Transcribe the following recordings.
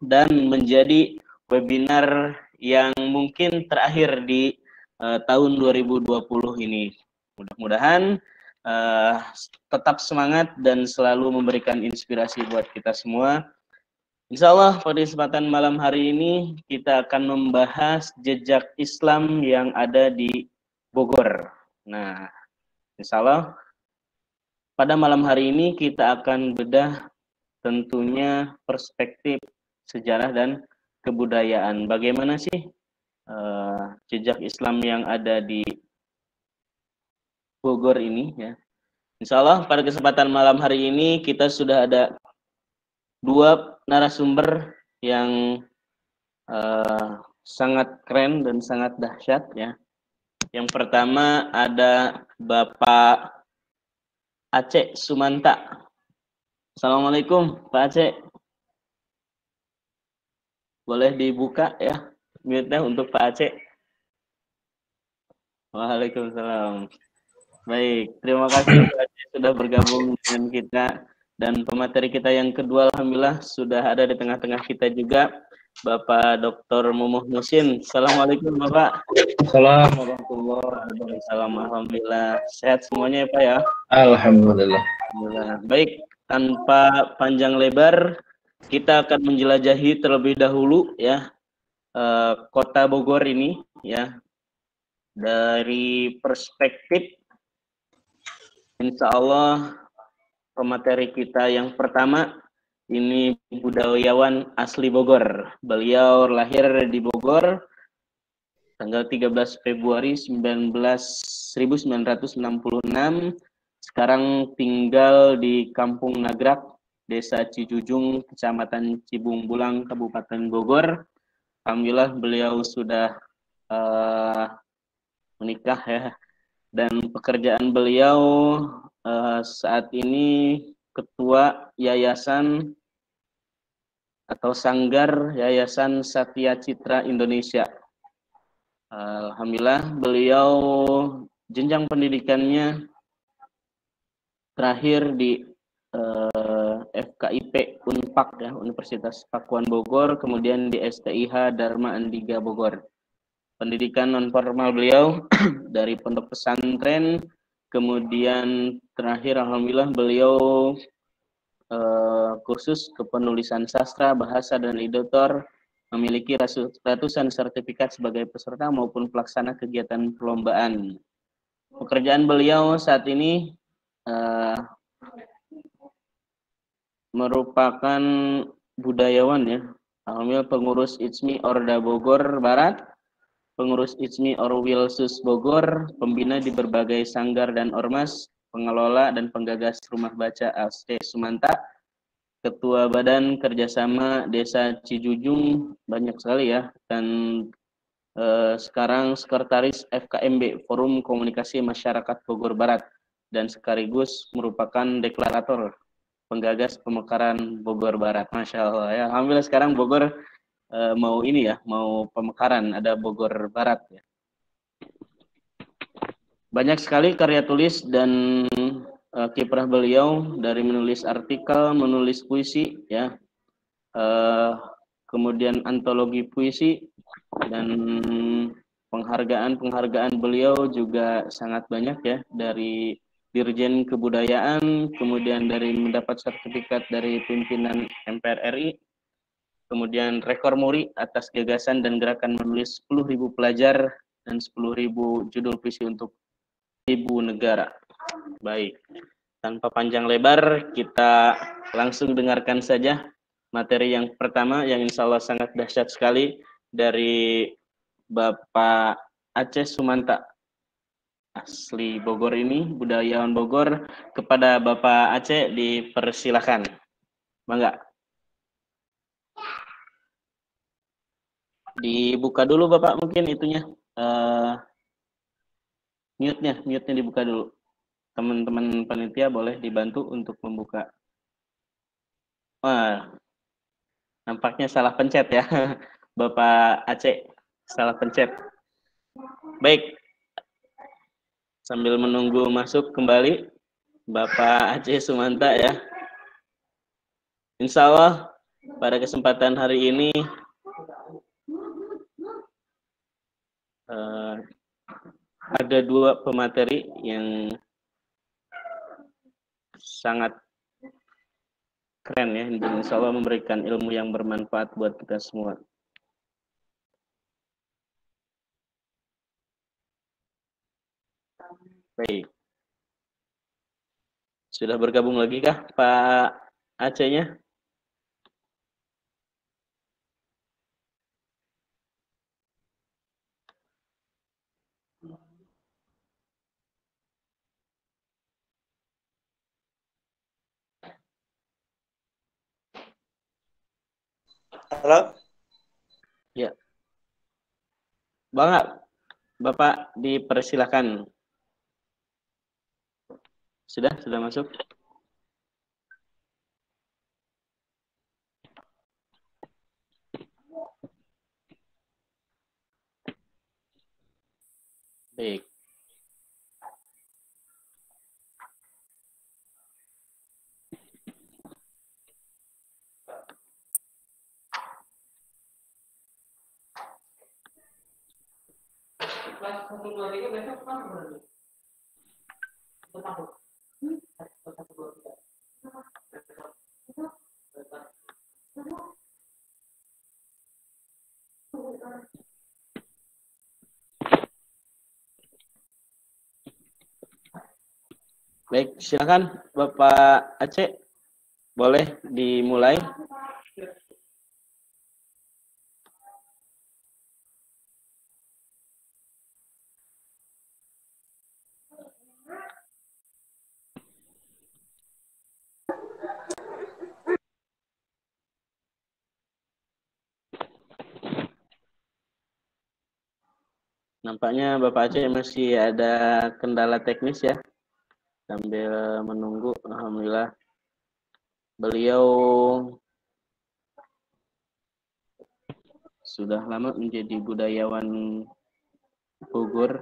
dan menjadi webinar yang mungkin terakhir di tahun 2020 ini. Mudah-mudahan tetap semangat dan selalu memberikan inspirasi buat kita semua. Insya Allah pada kesempatan malam hari ini kita akan membahas jejak Islam yang ada di Bogor. Nah, insya Allah pada malam hari ini kita akan bedah tentunya perspektif sejarah dan kebudayaan. Bagaimana sih jejak Islam yang ada di Bogor ini ya. Insya Allah pada kesempatan malam hari ini kita sudah ada dua narasumber yang sangat keren dan sangat dahsyat ya. Yang pertama ada Bapak Aceh Sumanta. Assalamualaikum Pak Aceh. Boleh dibuka ya mute-nya untuk Pak Aceh. Waalaikumsalam. Baik, terima kasih Pak Aceh sudah bergabung dengan kita. Dan pemateri kita yang kedua alhamdulillah sudah ada di tengah-tengah kita juga, Bapak Dr. Mumuh Musin. Assalamualaikum Bapak. Assalamualaikum warahmatullahi wabarakatuh. Alhamdulillah sehat semuanya ya Pak ya. Alhamdulillah. Alhamdulillah. Baik, tanpa panjang lebar kita akan menjelajahi terlebih dahulu ya kota Bogor ini ya dari perspektif insya Allah pemateri kita yang pertama ini budayawan asli Bogor. Beliau lahir di Bogor tanggal 13 Februari 1966. Sekarang tinggal di Kampung Nagrak, Desa Cijujung, Kecamatan Cibung Bulang, Kabupaten Bogor. Alhamdulillah beliau sudah menikah ya. Dan pekerjaan beliau saat ini ketua yayasan atau sanggar Yayasan Satya Citra Indonesia. Alhamdulillah beliau jenjang pendidikannya terakhir di FKIP Unpak ya, Universitas Pakuan Bogor, kemudian di STIH Dharma Andiga Bogor. Pendidikan non formal beliau dari pondok pesantren, kemudian terakhir alhamdulillah beliau kursus kepenulisan sastra, bahasa dan editor, memiliki ratusan sertifikat sebagai peserta maupun pelaksana kegiatan perlombaan. Pekerjaan beliau saat ini merupakan budayawan ya. Alhamdulillah pengurus ICMI Orda Bogor Barat, pengurus ICMI Orwilsus Bogor, pembina di berbagai sanggar dan ormas, pengelola dan penggagas rumah baca Aceh Sumanta, ketua Badan Kerjasama Desa Cijujung, banyak sekali ya, dan sekarang sekretaris FKMB Forum Komunikasi Masyarakat Bogor Barat, dan sekaligus merupakan deklarator penggagas pemekaran Bogor Barat. Masya Allah ya, alhamdulillah sekarang Bogor mau ini ya, mau pemekaran, ada Bogor Barat ya. Banyak sekali karya tulis dan kiprah beliau dari menulis artikel, menulis puisi ya, kemudian antologi puisi, dan penghargaan beliau juga sangat banyak ya, dari Dirjen Kebudayaan, kemudian dari mendapat sertifikat dari pimpinan MPR RI, kemudian rekor muri atas gagasan dan gerakan menulis 10.000 pelajar dan 10.000 judul puisi untuk ibu negara. Baik, tanpa panjang lebar kita langsung dengarkan saja materi yang pertama yang insya Allah sangat dahsyat sekali dari Bapak Aceh Sumanta asli Bogor ini, budayawan Bogor. Kepada Bapak Aceh dipersilahkan. Bangga. Dibuka dulu Bapak mungkin itunya. Mute-nya dibuka dulu. Teman-teman panitia boleh dibantu untuk membuka. Wah, nampaknya salah pencet ya. Bapak Aceh salah pencet. Baik. Sambil menunggu masuk kembali Bapak Aceh Sumanta ya. Insya Allah pada kesempatan hari ini ada dua pemateri yang sangat keren ya, dan insya Allah memberikan ilmu yang bermanfaat buat kita semua. Baik. Sudah bergabung lagi kah Pak Aceh-nya? Halo? Ya. Bapak dipersilakan. Sudah masuk? Baik. Baik, silakan Bapak Aceh. Boleh dimulai. Nampaknya Bapak Aceh masih ada kendala teknis ya. Sambil menunggu, alhamdulillah beliau sudah lama menjadi budayawan Bogor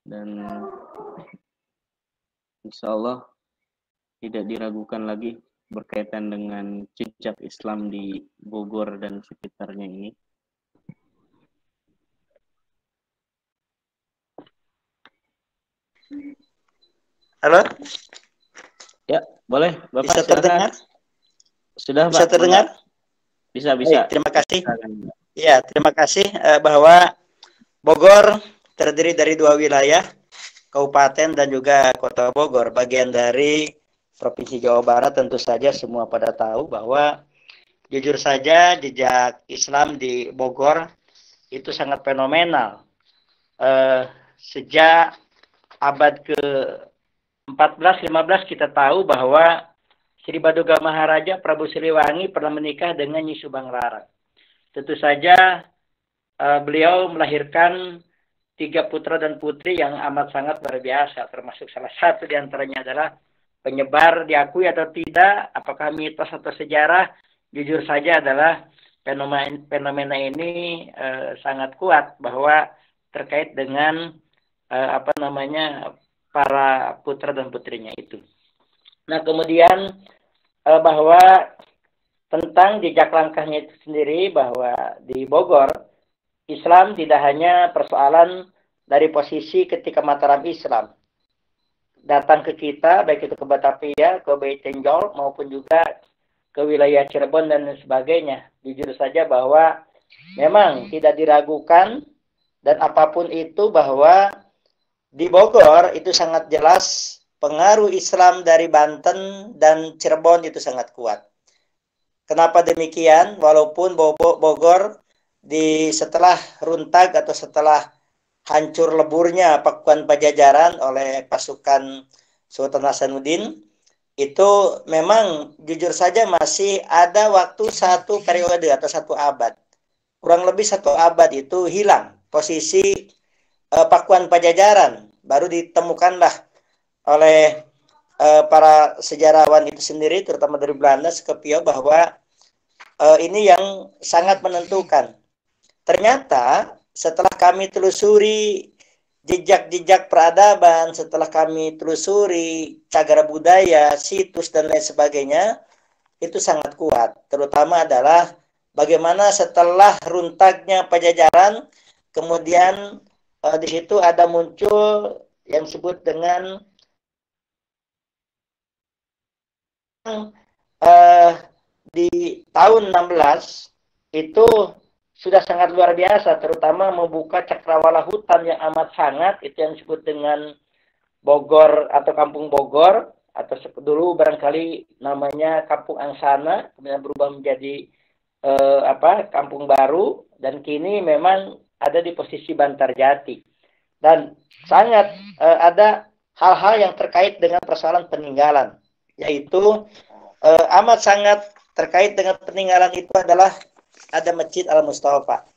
dan insya Allah tidak diragukan lagi berkaitan dengan jejak Islam di Bogor dan sekitarnya ini. Halo? Ya, boleh Bapak. Bisa terdengar? Sudah bisa Pak? Terdengar? Bisa. Baik, terima kasih. Ya, terima kasih bahwa Bogor terdiri dari dua wilayah, Kabupaten dan juga Kota Bogor, bagian dari Provinsi Jawa Barat. Tentu saja semua pada tahu bahwa jujur saja jejak Islam di Bogor itu sangat fenomenal. Sejak abad ke-14-15 kita tahu bahwa Sri Baduga Maharaja Prabu Siliwangi pernah menikah dengan Nyi Subang Larang. Tentu saja beliau melahirkan 3 putra dan putri yang amat sangat luar biasa, termasuk salah satu diantaranya adalah penyebar, diakui atau tidak, apakah mitos atau sejarah, jujur saja adalah fenomena ini sangat kuat bahwa terkait dengan para putra dan putrinya itu. Nah, kemudian bahwa tentang jejak langkahnya itu sendiri, bahwa di Bogor Islam tidak hanya persoalan dari posisi ketika Mataram Islam datang ke kita, baik itu ke Batavia, ke Baikenjol, maupun juga ke wilayah Cirebon dan sebagainya. Jujur saja bahwa memang tidak diragukan, dan apapun itu bahwa di Bogor itu sangat jelas pengaruh Islam dari Banten dan Cirebon itu sangat kuat. Kenapa demikian? Walaupun Bogor setelah runtag atau setelah hancur leburnya Pakuan Pajajaran oleh pasukan Sultan Hasanuddin, itu memang jujur saja masih ada waktu 1 periode atau 1 abad. Kurang lebih 1 abad itu hilang posisi Pakuan Pajajaran. Baru ditemukanlah oleh para sejarawan itu sendiri, terutama dari Belanda, Scipio, bahwa ini yang sangat menentukan. Ternyata setelah kami telusuri jejak-jejak peradaban, setelah kami telusuri cagar budaya, situs dan lain sebagainya, itu sangat kuat. Terutama adalah bagaimana setelah runtaknya Pajajaran, kemudian di situ ada muncul yang disebut dengan di tahun 16 itu sudah sangat luar biasa, terutama membuka cakrawala hutan yang amat hangat, itu yang disebut dengan Bogor atau Kampung Bogor, atau dulu barangkali namanya Kampung Angsana, kemudian berubah menjadi Kampung Baru, dan kini memang ada di posisi Bantarjati. Dan sangat ada hal-hal yang terkait dengan persoalan peninggalan, yaitu amat sangat terkait dengan peninggalan itu adalah ada Masjid Al-Mustafa.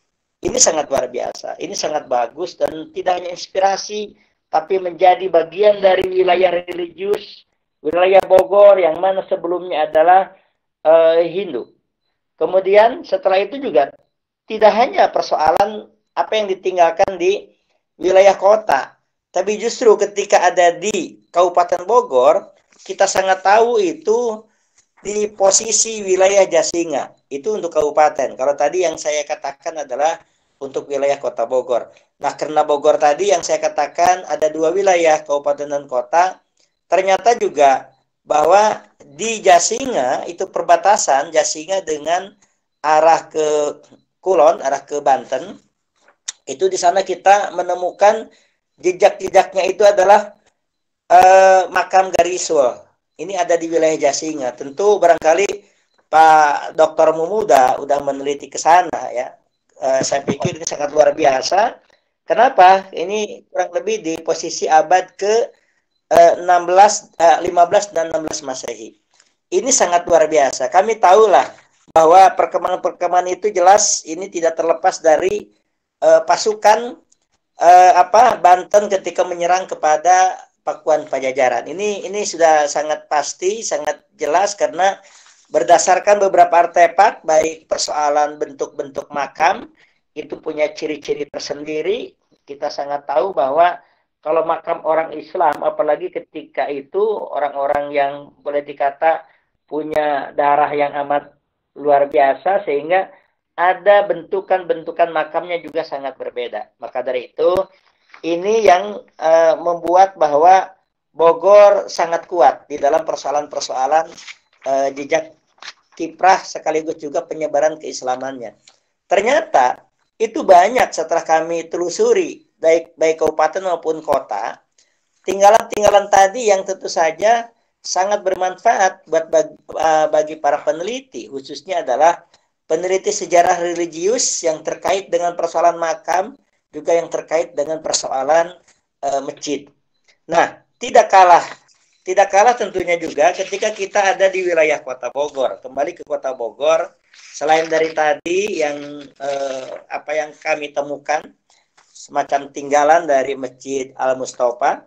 Ini sangat luar biasa, ini sangat bagus, dan tidak hanya inspirasi, tapi menjadi bagian dari wilayah religius, wilayah Bogor yang mana sebelumnya adalah Hindu. Kemudian setelah itu juga tidak hanya persoalan apa yang ditinggalkan di wilayah kota, tapi justru ketika ada di Kabupaten Bogor, kita sangat tahu itu di posisi wilayah Jasinga, itu untuk kabupaten. Kalau tadi yang saya katakan adalah untuk wilayah kota Bogor. Nah, karena Bogor tadi yang saya katakan ada dua wilayah, kabupaten dan kota, ternyata juga bahwa di Jasinga itu perbatasan Jasinga dengan arah ke Kulon, arah ke Banten, itu di sana kita menemukan jejak-jejaknya itu adalah makam Garisul. Ini ada di wilayah Jasinga. Tentu barangkali Pak Dr. Mumuda udah meneliti ke sana ya. Saya pikir ini sangat luar biasa. Kenapa? Ini kurang lebih di posisi abad ke 15 dan 16 Masehi. Ini sangat luar biasa. Kami tahulah bahwa perkembangan-perkembangan itu jelas ini tidak terlepas dari pasukan Banten ketika menyerang kepada Pakuan Pajajaran. Ini sudah sangat pasti, sangat jelas karena berdasarkan beberapa artefak, baik persoalan bentuk-bentuk makam, itu punya ciri-ciri tersendiri. Kita sangat tahu bahwa kalau makam orang Islam, apalagi ketika itu orang-orang yang boleh dikata punya darah yang amat luar biasa, sehingga ada bentukan-bentukan makamnya juga sangat berbeda. Maka dari itu, ini yang membuat bahwa Bogor sangat kuat di dalam persoalan-persoalan jejak kiprah sekaligus juga penyebaran keislamannya. Ternyata itu banyak setelah kami telusuri baik kabupaten maupun kota, tinggalan-tinggalan tadi yang tentu saja sangat bermanfaat buat bagi para peneliti, khususnya adalah peneliti sejarah religius yang terkait dengan persoalan makam, juga yang terkait dengan persoalan masjid. Nah, tidak kalah tentunya juga ketika kita ada di wilayah Kota Bogor. Kembali ke Kota Bogor, selain dari tadi yang yang kami temukan semacam tinggalan dari Masjid Al-Mustafa,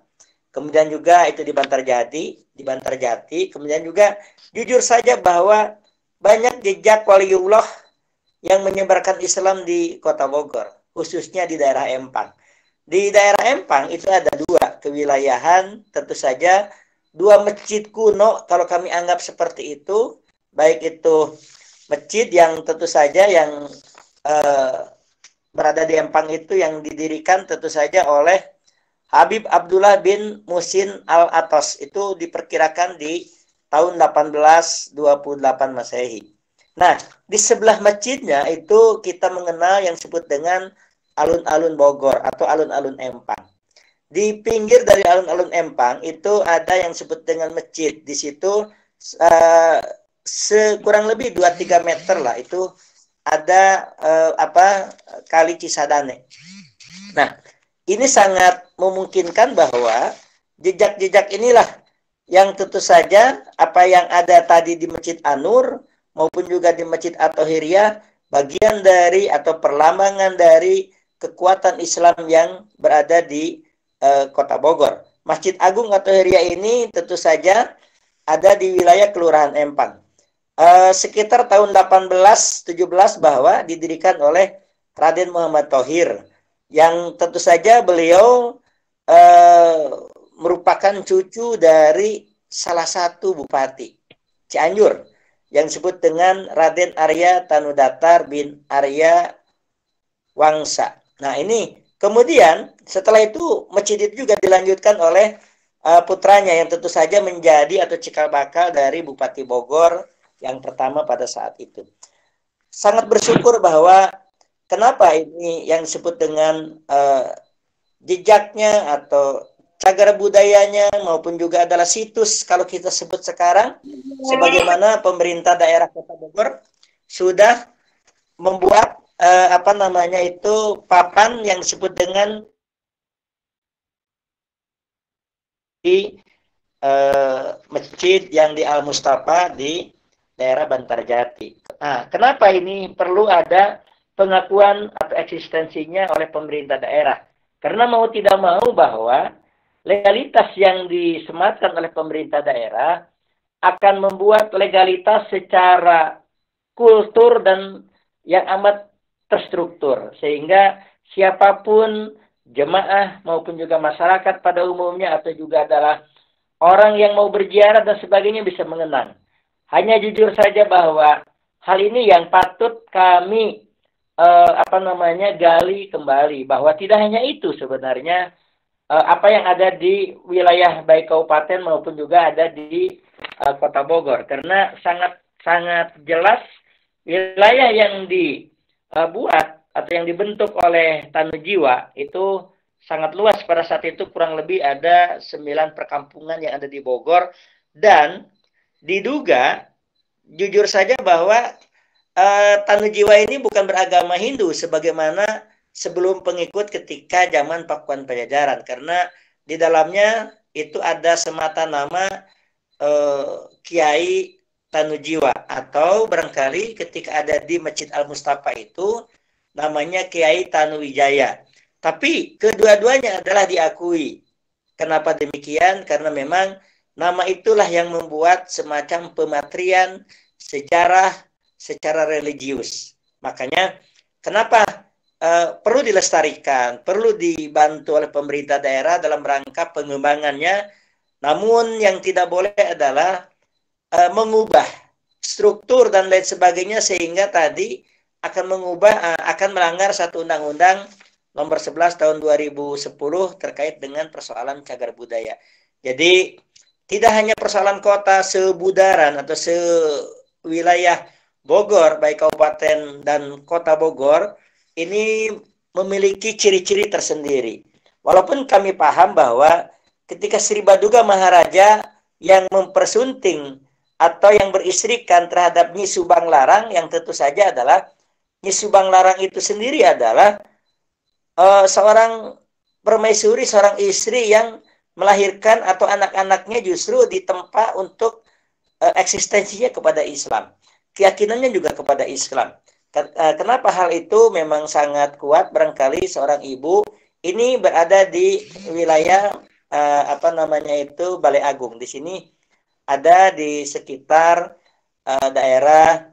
kemudian juga itu di Bantarjati, kemudian juga jujur saja bahwa banyak jejak waliullah yang menyebarkan Islam di Kota Bogor, khususnya di daerah Empang. Di daerah Empang itu ada dua kewilayahan, tentu saja dua masjid kuno kalau kami anggap seperti itu, baik itu masjid yang tentu saja yang berada di Empang itu yang didirikan tentu saja oleh Habib Abdullah bin Musin Al-Atos, itu diperkirakan di tahun 1828 Masehi. Nah, di sebelah masjidnya itu kita mengenal yang disebut dengan alun-alun Bogor atau alun-alun Empang. Di pinggir dari alun-alun Empang itu ada yang disebut dengan masjid. Di situ kurang lebih 2-3 meter lah itu ada Kali Cisadane. Nah, ini sangat memungkinkan bahwa jejak-jejak inilah yang tentu saja apa yang ada tadi di Masjid An-Nur maupun juga di Masjid At-Tahiriyah bagian dari atau perlambangan dari kekuatan Islam yang berada di Kota Bogor. Masjid Agung At-Tahiriyah ini tentu saja ada di wilayah Kelurahan Empang. Sekitar tahun 1817 bahwa didirikan oleh Raden Muhammad Thohir, yang tentu saja beliau merupakan cucu dari salah satu bupati Cianjur, yang disebut dengan Raden Arya Tanudatar bin Arya Wangsa. Nah ini kemudian setelah itu masjid itu juga dilanjutkan oleh putranya yang tentu saja menjadi atau cikal bakal dari Bupati Bogor yang pertama pada saat itu. Sangat bersyukur bahwa kenapa ini yang disebut dengan jejaknya atau cagar budayanya maupun juga adalah situs kalau kita sebut sekarang, sebagaimana pemerintah daerah Kota Bogor sudah membuat papan yang disebut dengan di masjid yang di Al Mustafa di daerah Bantarjati. Nah, kenapa ini perlu ada pengakuan atau eksistensinya oleh pemerintah daerah? Karena mau tidak mau bahwa legalitas yang disematkan oleh pemerintah daerah akan membuat legalitas secara kultur dan yang amat terstruktur. Sehingga siapapun jemaah maupun juga masyarakat pada umumnya atau juga adalah orang yang mau berziarah dan sebagainya bisa mengenang. Hanya jujur saja bahwa hal ini yang patut kami gali kembali bahwa tidak hanya itu sebenarnya apa yang ada di wilayah baik kabupaten maupun juga ada di Kota Bogor, karena sangat jelas wilayah yang dibuat atau yang dibentuk oleh Tanujiwa itu sangat luas. Pada saat itu kurang lebih ada 9 perkampungan yang ada di Bogor, dan diduga jujur saja bahwa Tanujiwa ini bukan beragama Hindu sebagaimana sebelum pengikut ketika zaman Pakuan Pajajaran, karena di dalamnya itu ada semata nama Kiai Tanujiwa, atau barangkali ketika ada di Masjid Al Mustafa itu namanya Kiai Tanuwijaya. Tapi kedua-duanya adalah diakui. Kenapa demikian? Karena memang nama itulah yang membuat semacam pematrian sejarah secara religius. Makanya kenapa perlu dilestarikan, perlu dibantu oleh pemerintah daerah dalam rangka pengembangannya. Namun yang tidak boleh adalah mengubah struktur dan lain sebagainya sehingga tadi akan melanggar satu undang-undang nomor 11 tahun 2010 terkait dengan persoalan cagar budaya. Jadi tidak hanya persoalan kota sebudaran atau sewilayah Bogor, baik kabupaten dan kota Bogor, ini memiliki ciri-ciri tersendiri. Walaupun kami paham bahwa ketika Sri Baduga Maharaja yang mempersunting atau yang beristrikan terhadap Nyi Subang Larang, yang tentu saja adalah Nyi Subang Larang itu sendiri adalah seorang permaisuri, seorang istri yang melahirkan atau anak-anaknya justru ditempa untuk eksistensinya kepada Islam. Keyakinannya juga kepada Islam. Kenapa hal itu memang sangat kuat? Barangkali seorang ibu ini berada di wilayah Balai Agung. Di sini ada di sekitar daerah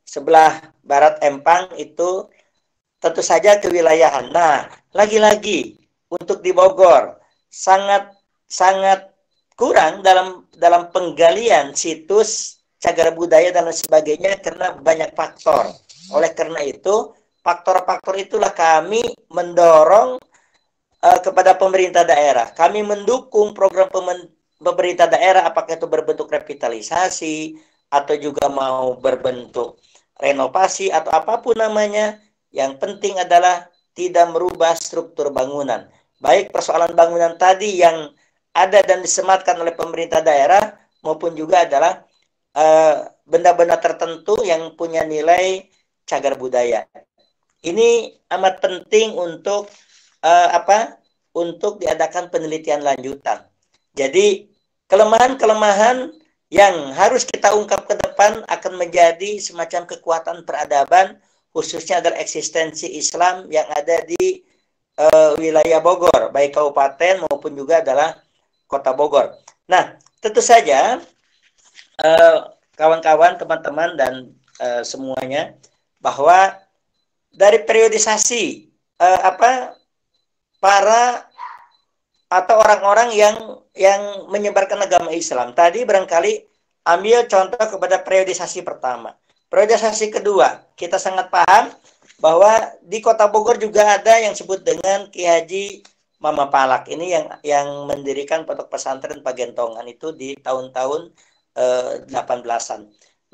sebelah barat Empang, itu tentu saja kewilayahan. Nah, lagi-lagi untuk di Bogor sangat kurang dalam penggalian situs cagar budaya dan lain sebagainya karena banyak faktor. Oleh karena itu, faktor-faktor itulah kami mendorong kepada pemerintah daerah. Kami mendukung program pemerintah daerah, apakah itu berbentuk revitalisasi atau juga mau berbentuk renovasi atau apapun namanya. Yang penting adalah tidak merubah struktur bangunan. Baik persoalan bangunan tadi yang ada dan disematkan oleh pemerintah daerah maupun juga adalah benda-benda tertentu yang punya nilai cagar budaya. Ini amat penting untuk untuk diadakan penelitian lanjutan. Jadi kelemahan-kelemahan yang harus kita ungkap ke depan akan menjadi semacam kekuatan peradaban, khususnya adalah eksistensi Islam yang ada di wilayah Bogor, baik kabupaten maupun juga adalah Kota Bogor. Nah, tentu saja kawan-kawan, teman-teman dan semuanya, bahwa dari periodisasi para atau orang-orang yang menyebarkan agama Islam tadi, barangkali ambil contoh kepada periodisasi pertama. Periodisasi kedua, kita sangat paham bahwa di Kota Bogor juga ada yang disebut dengan Ki Haji Mama Palak. Ini yang mendirikan pondok pesantren Pagentongan itu di tahun-tahun 18-an.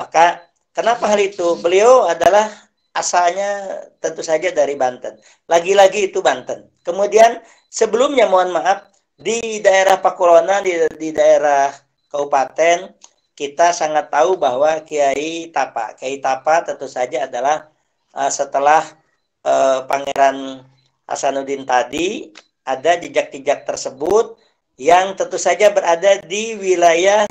Maka kenapa hal itu? Beliau adalah asalnya tentu saja dari Banten. Lagi-lagi itu Banten. Kemudian sebelumnya mohon maaf, di daerah Pakulonan, di daerah kabupaten, kita sangat tahu bahwa Kiai Tapa tentu saja adalah setelah Pangeran Hasanuddin tadi, ada jejak-jejak tersebut yang tentu saja berada di wilayah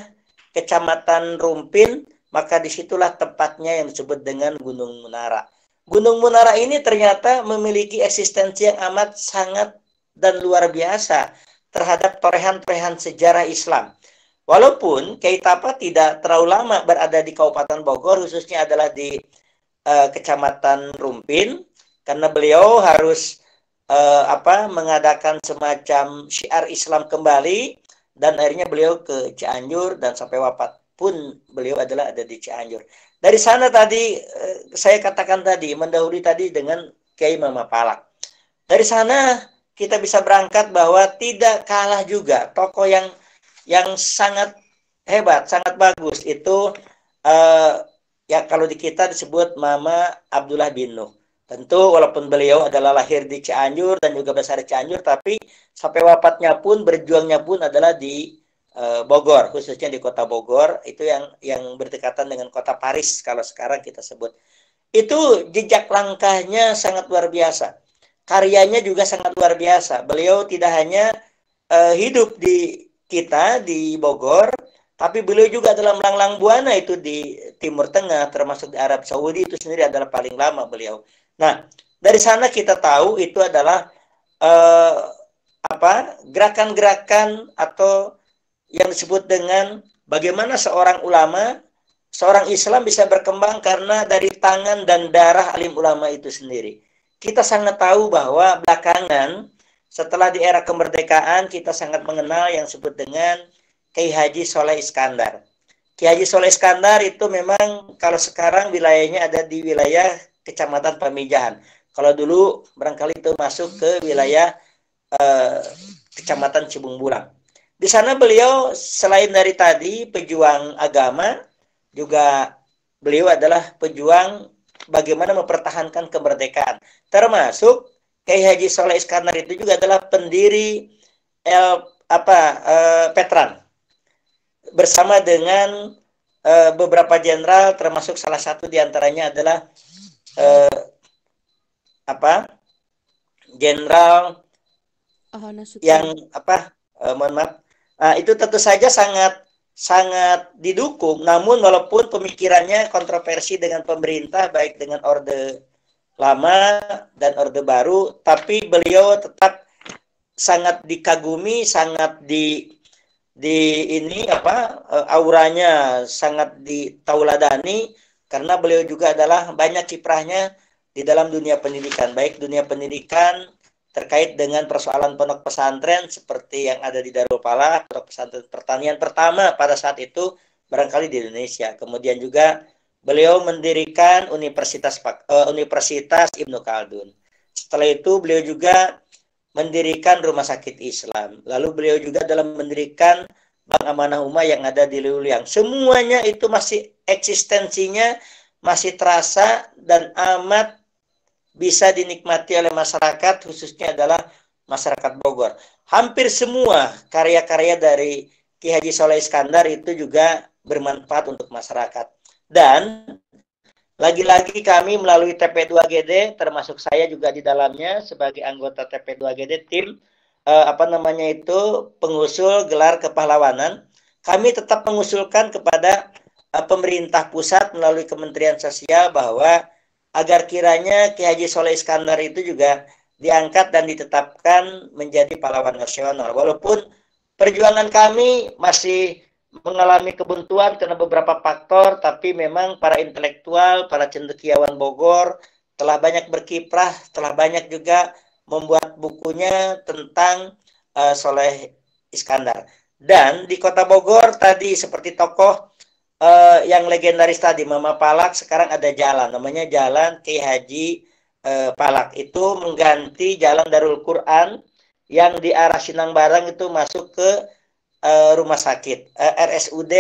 Kecamatan Rumpin, maka disitulah tempatnya yang disebut dengan Gunung Munara. Gunung Munara ini ternyata memiliki eksistensi yang amat sangat dan luar biasa terhadap torehan-torehan sejarah Islam. Walaupun Kiai Tapa tidak terlalu lama berada di Kabupaten Bogor, khususnya adalah di Kecamatan Rumpin, karena beliau harus mengadakan semacam syiar Islam kembali, dan akhirnya beliau ke Cianjur, dan sampai wafat pun beliau adalah ada di Cianjur. Dari sana tadi saya katakan tadi, mendahului tadi dengan Kiai Mama Palak. Dari sana kita bisa berangkat bahwa tidak kalah juga tokoh yang sangat hebat, sangat bagus itu ya kalau di kita disebut Mama Abdullah bin Nuh. Tentu walaupun beliau adalah lahir di Cianjur dan juga besar di Cianjur, tapi sampai wafatnya pun, berjuangnya pun adalah di Bogor, khususnya di Kota Bogor, itu yang berdekatan dengan Kota Paris kalau sekarang kita sebut. Itu jejak langkahnya sangat luar biasa. Karyanya juga sangat luar biasa. Beliau tidak hanya hidup di kita di Bogor, tapi beliau juga dalam melanglang buana itu di Timur Tengah, termasuk di Arab Saudi, itu sendiri adalah paling lama beliau. Nah, dari sana kita tahu itu adalah gerakan-gerakan atau yang disebut dengan bagaimana seorang ulama, seorang Islam bisa berkembang karena dari tangan dan darah alim ulama itu sendiri. Kita sangat tahu bahwa belakangan setelah di era kemerdekaan kita sangat mengenal yang disebut dengan Kiai Haji Soleh Iskandar. Kiai Haji Soleh Iskandar itu memang kalau sekarang wilayahnya ada di wilayah Kecamatan Pamijahan. Kalau dulu barangkali itu masuk ke wilayah Kecamatan Cibung Bulang. Di sana beliau selain dari tadi pejuang agama, juga beliau adalah pejuang bagaimana mempertahankan kemerdekaan. Termasuk Kiai Haji Soleh Iskandar itu juga adalah pendiri Petran bersama dengan beberapa jenderal, termasuk salah satu diantaranya adalah jenderal yang mohon maaf, itu tentu saja sangat didukung. Namun walaupun pemikirannya kontroversi dengan pemerintah, baik dengan Orde Lama dan Orde Baru, tapi beliau tetap sangat dikagumi, sangat auranya sangat ditauladani, karena beliau juga adalah banyak kiprahnya di dalam dunia pendidikan, baik dunia pendidikan terkait dengan persoalan pondok pesantren seperti yang ada di Darul Falah, pondok pesantren pertanian pertama pada saat itu barangkali di Indonesia. Kemudian juga beliau mendirikan Universitas Ibnu Khaldun. Setelah itu beliau juga mendirikan Rumah Sakit Islam. Lalu beliau juga dalam mendirikan Bank Amanah Ummah yang ada di Luliang. Semuanya itu masih eksistensinya masih terasa dan amat bisa dinikmati oleh masyarakat, khususnya adalah masyarakat Bogor. Hampir semua karya-karya dari Ki Haji Soleh Iskandar itu juga bermanfaat untuk masyarakat. Dan lagi-lagi kami melalui TP2GD, termasuk saya juga di dalamnya sebagai anggota TP2GD, tim pengusul gelar kepahlawanan, kami tetap mengusulkan kepada pemerintah pusat melalui Kementerian Sosial bahwa agar kiranya Ki Haji Soleh Iskandar itu juga diangkat dan ditetapkan menjadi pahlawan nasional. Walaupun perjuangan kami masih mengalami kebuntuan karena beberapa faktor, tapi memang para intelektual, para cendekiawan Bogor telah banyak berkiprah, telah banyak juga membuat bukunya tentang Soleh Iskandar. Dan di Kota Bogor tadi seperti tokoh yang legendaris tadi Mama Palak, sekarang ada jalan namanya Jalan Kiai Haji Palak. Itu mengganti Jalan Darul Quran yang di arah Sinang Barang itu masuk ke rumah sakit RSUD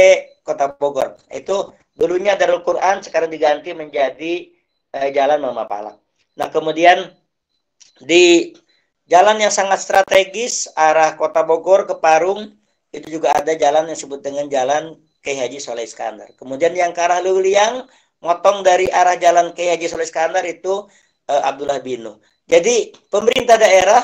Kota Bogor. Itu dulunya Darul Quran, sekarang diganti menjadi Jalan Mama Palak. Nah, kemudian di jalan yang sangat strategis arah Kota Bogor ke Parung itu juga ada jalan yang disebut dengan Jalan Kiai Haji Soleh Iskandar. Kemudian yang ke arah Luliang, motong dari arah Jalan Kiai Haji Soleh Iskandar itu Abdullah Binu. Jadi pemerintah daerah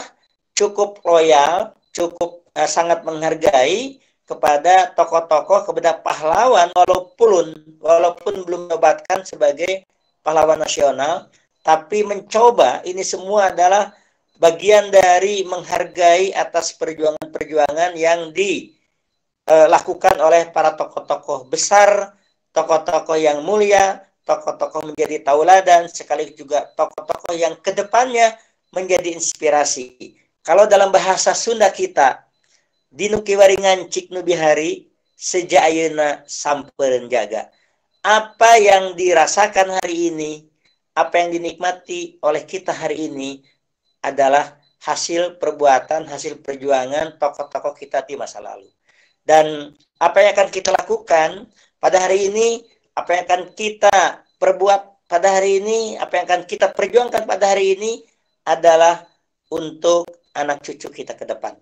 cukup loyal, cukup sangat menghargai kepada tokoh-tokoh, kepada pahlawan, walaupun belum dinobatkan sebagai pahlawan nasional, tapi mencoba, ini semua adalah bagian dari menghargai atas perjuangan-perjuangan yang dilakukan oleh para tokoh-tokoh besar, tokoh-tokoh yang mulia, tokoh-tokoh menjadi tauladan, sekaligus juga tokoh-tokoh yang kedepannya menjadi inspirasi. Kalau dalam bahasa Sunda kita, dinu kiwari ngancik nu bihari, sejak ayeuna sampereun jaga. Apa yang dirasakan hari ini, apa yang dinikmati oleh kita hari ini adalah hasil perbuatan, hasil perjuangan tokoh-tokoh kita di masa lalu. Dan apa yang akan kita lakukan pada hari ini, apa yang akan kita perbuat pada hari ini, apa yang akan kita perjuangkan pada hari ini adalah untuk anak cucu kita ke depan.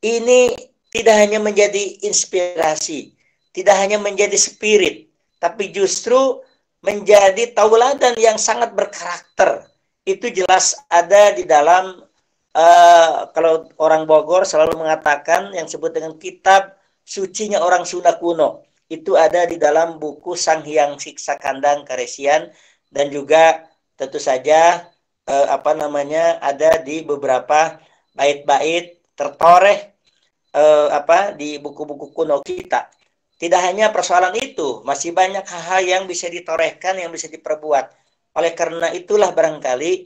Ini tidak hanya menjadi inspirasi, tidak hanya menjadi spirit, tapi justru menjadi tauladan yang sangat berkarakter. Itu jelas ada di dalam, kalau orang Bogor selalu mengatakan yang disebut dengan kitab sucinya orang Sunda kuno. Itu ada di dalam buku Sang Hyang Siksa Kandang Karesian, dan juga tentu saja ada di beberapa bait-bait tertoreh di buku-buku kuno kita. Tidak hanya persoalan itu, masih banyak hal-hal yang bisa ditorehkan, yang bisa diperbuat. Oleh karena itulah barangkali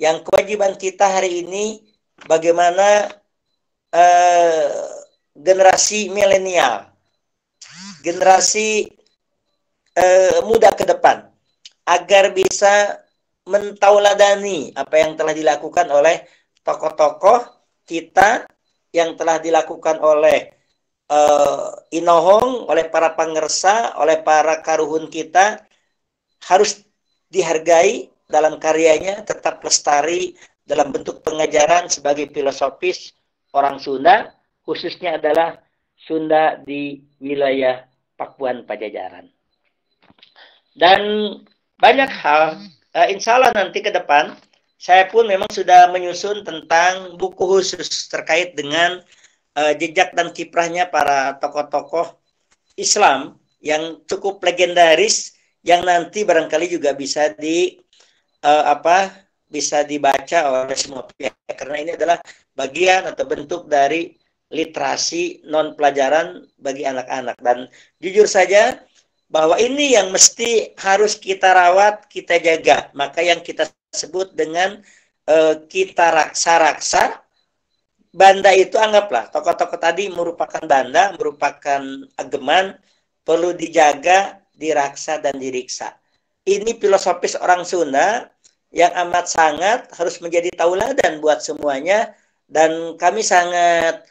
yang kewajiban kita hari ini bagaimana generasi milenial, generasi muda ke depan, agar bisa mentauladani apa yang telah dilakukan oleh tokoh-tokoh kita, yang telah dilakukan oleh inohong, oleh para pangersa, oleh para karuhun kita, harus dihargai dalam karyanya, tetap lestari dalam bentuk pengajaran sebagai filosofis orang Sunda, khususnya adalah Sunda di wilayah Pakuan Pajajaran. Dan banyak hal, insya Allah nanti ke depan, saya pun memang sudah menyusun tentang buku khusus terkait dengan jejak dan kiprahnya para tokoh-tokoh Islam yang cukup legendaris, yang nanti barangkali juga bisa bisa dibaca oleh semua pihak, karena ini adalah bagian atau bentuk dari literasi non pelajaran bagi anak-anak. Dan jujur saja bahwa ini yang mesti harus kita rawat, kita jaga. Maka yang kita sebut dengan kita raksa-raksa. Banda itu anggaplah tokoh-tokoh tadi merupakan banda, merupakan ageman, perlu dijaga, diraksa dan diriksa. Ini filosofis orang Sunda yang amat sangat harus menjadi tauladan buat semuanya, dan kami sangat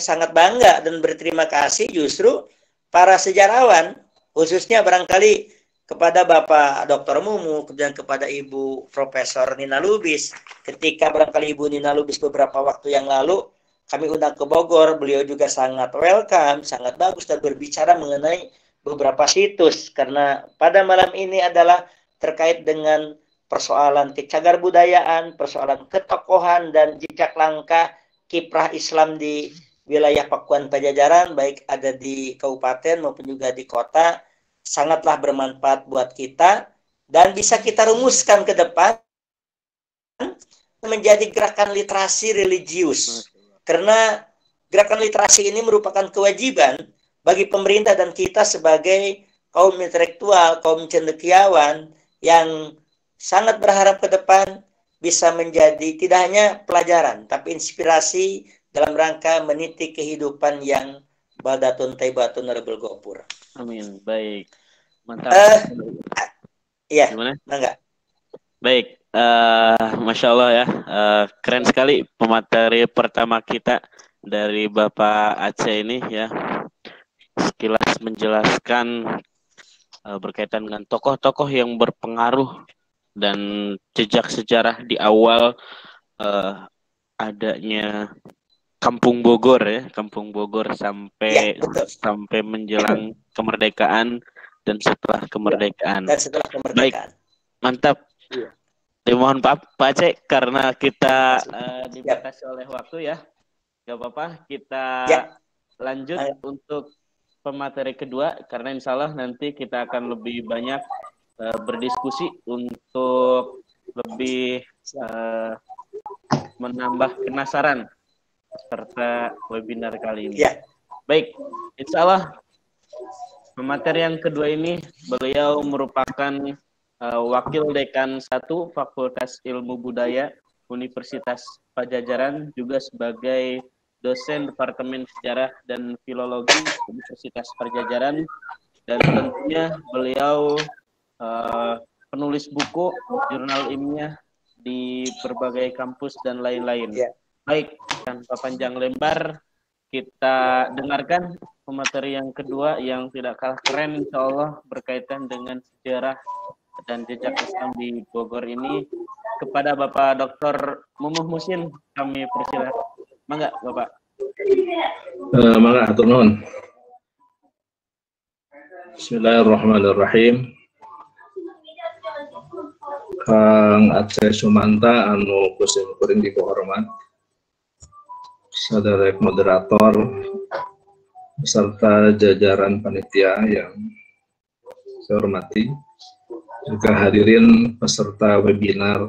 sangat bangga dan berterima kasih justru para sejarawan, khususnya barangkali kepada Bapak Dr. Mumu, kemudian kepada Ibu Profesor Nina Lubis. Ketika barangkali Ibu Nina Lubis beberapa waktu yang lalu kami undang ke Bogor, beliau juga sangat welcome, sangat bagus, dan berbicara mengenai beberapa situs, karena pada malam ini adalah terkait dengan persoalan kecagar budayaan, persoalan ketokohan dan jejak langkah kiprah Islam di wilayah Pakuan Pajajaran, baik ada di kabupaten maupun juga di kota, sangatlah bermanfaat buat kita, dan bisa kita rumuskan ke depan menjadi gerakan literasi religius. Karena gerakan literasi ini merupakan kewajiban bagi pemerintah dan kita sebagai kaum intelektual, kaum cendekiawan yang sangat berharap ke depan bisa menjadi tidak hanya pelajaran, tapi inspirasi dalam rangka meniti kehidupan yang baldatun taibatun narabul ghafur. Amin. Baik. Mantap. Iya. Gimana? Enggak. Baik. Masya Allah ya. Keren sekali pemateri pertama kita dari Bapak Aceh ini ya. Sekilas menjelaskan berkaitan dengan tokoh-tokoh yang berpengaruh dan jejak sejarah di awal adanya Kampung Bogor ya, Kampung Bogor sampai sampai menjelang kemerdekaan dan setelah kemerdekaan. Dan setelah kemerdekaan. Baik, mantap. Iya. Mohon Pak Aceh karena kita dibatasi oleh waktu ya, gak apa-apa kita lanjut untuk pemateri kedua karena insya Allah nanti kita akan lebih banyak berdiskusi untuk lebih menambah penasaran serta webinar kali ini. Ya. Baik, insya Allah pemateri yang kedua ini beliau merupakan Wakil Dekan 1 Fakultas Ilmu Budaya Universitas Pajajaran, juga sebagai dosen Departemen Sejarah dan Filologi Universitas Pajajaran, dan tentunya beliau penulis buku, jurnal ilmiah di berbagai kampus dan lain-lain. Ya. Baik, tanpa panjang lebar, kita dengarkan pemateri yang kedua yang tidak kalah keren insya Allah berkaitan dengan sejarah dan jejak Islam di Bogor ini kepada Bapak Dr. Mumuh Musin. Kami persilakan. Mangga Bapak. Mangga hatur nuhun. Bismillahirrahmanirrahim. Kang Aceh Sumanta anu kusim kuring dihormat, saudara moderator beserta jajaran panitia yang saya hormati, juga hadirin peserta webinar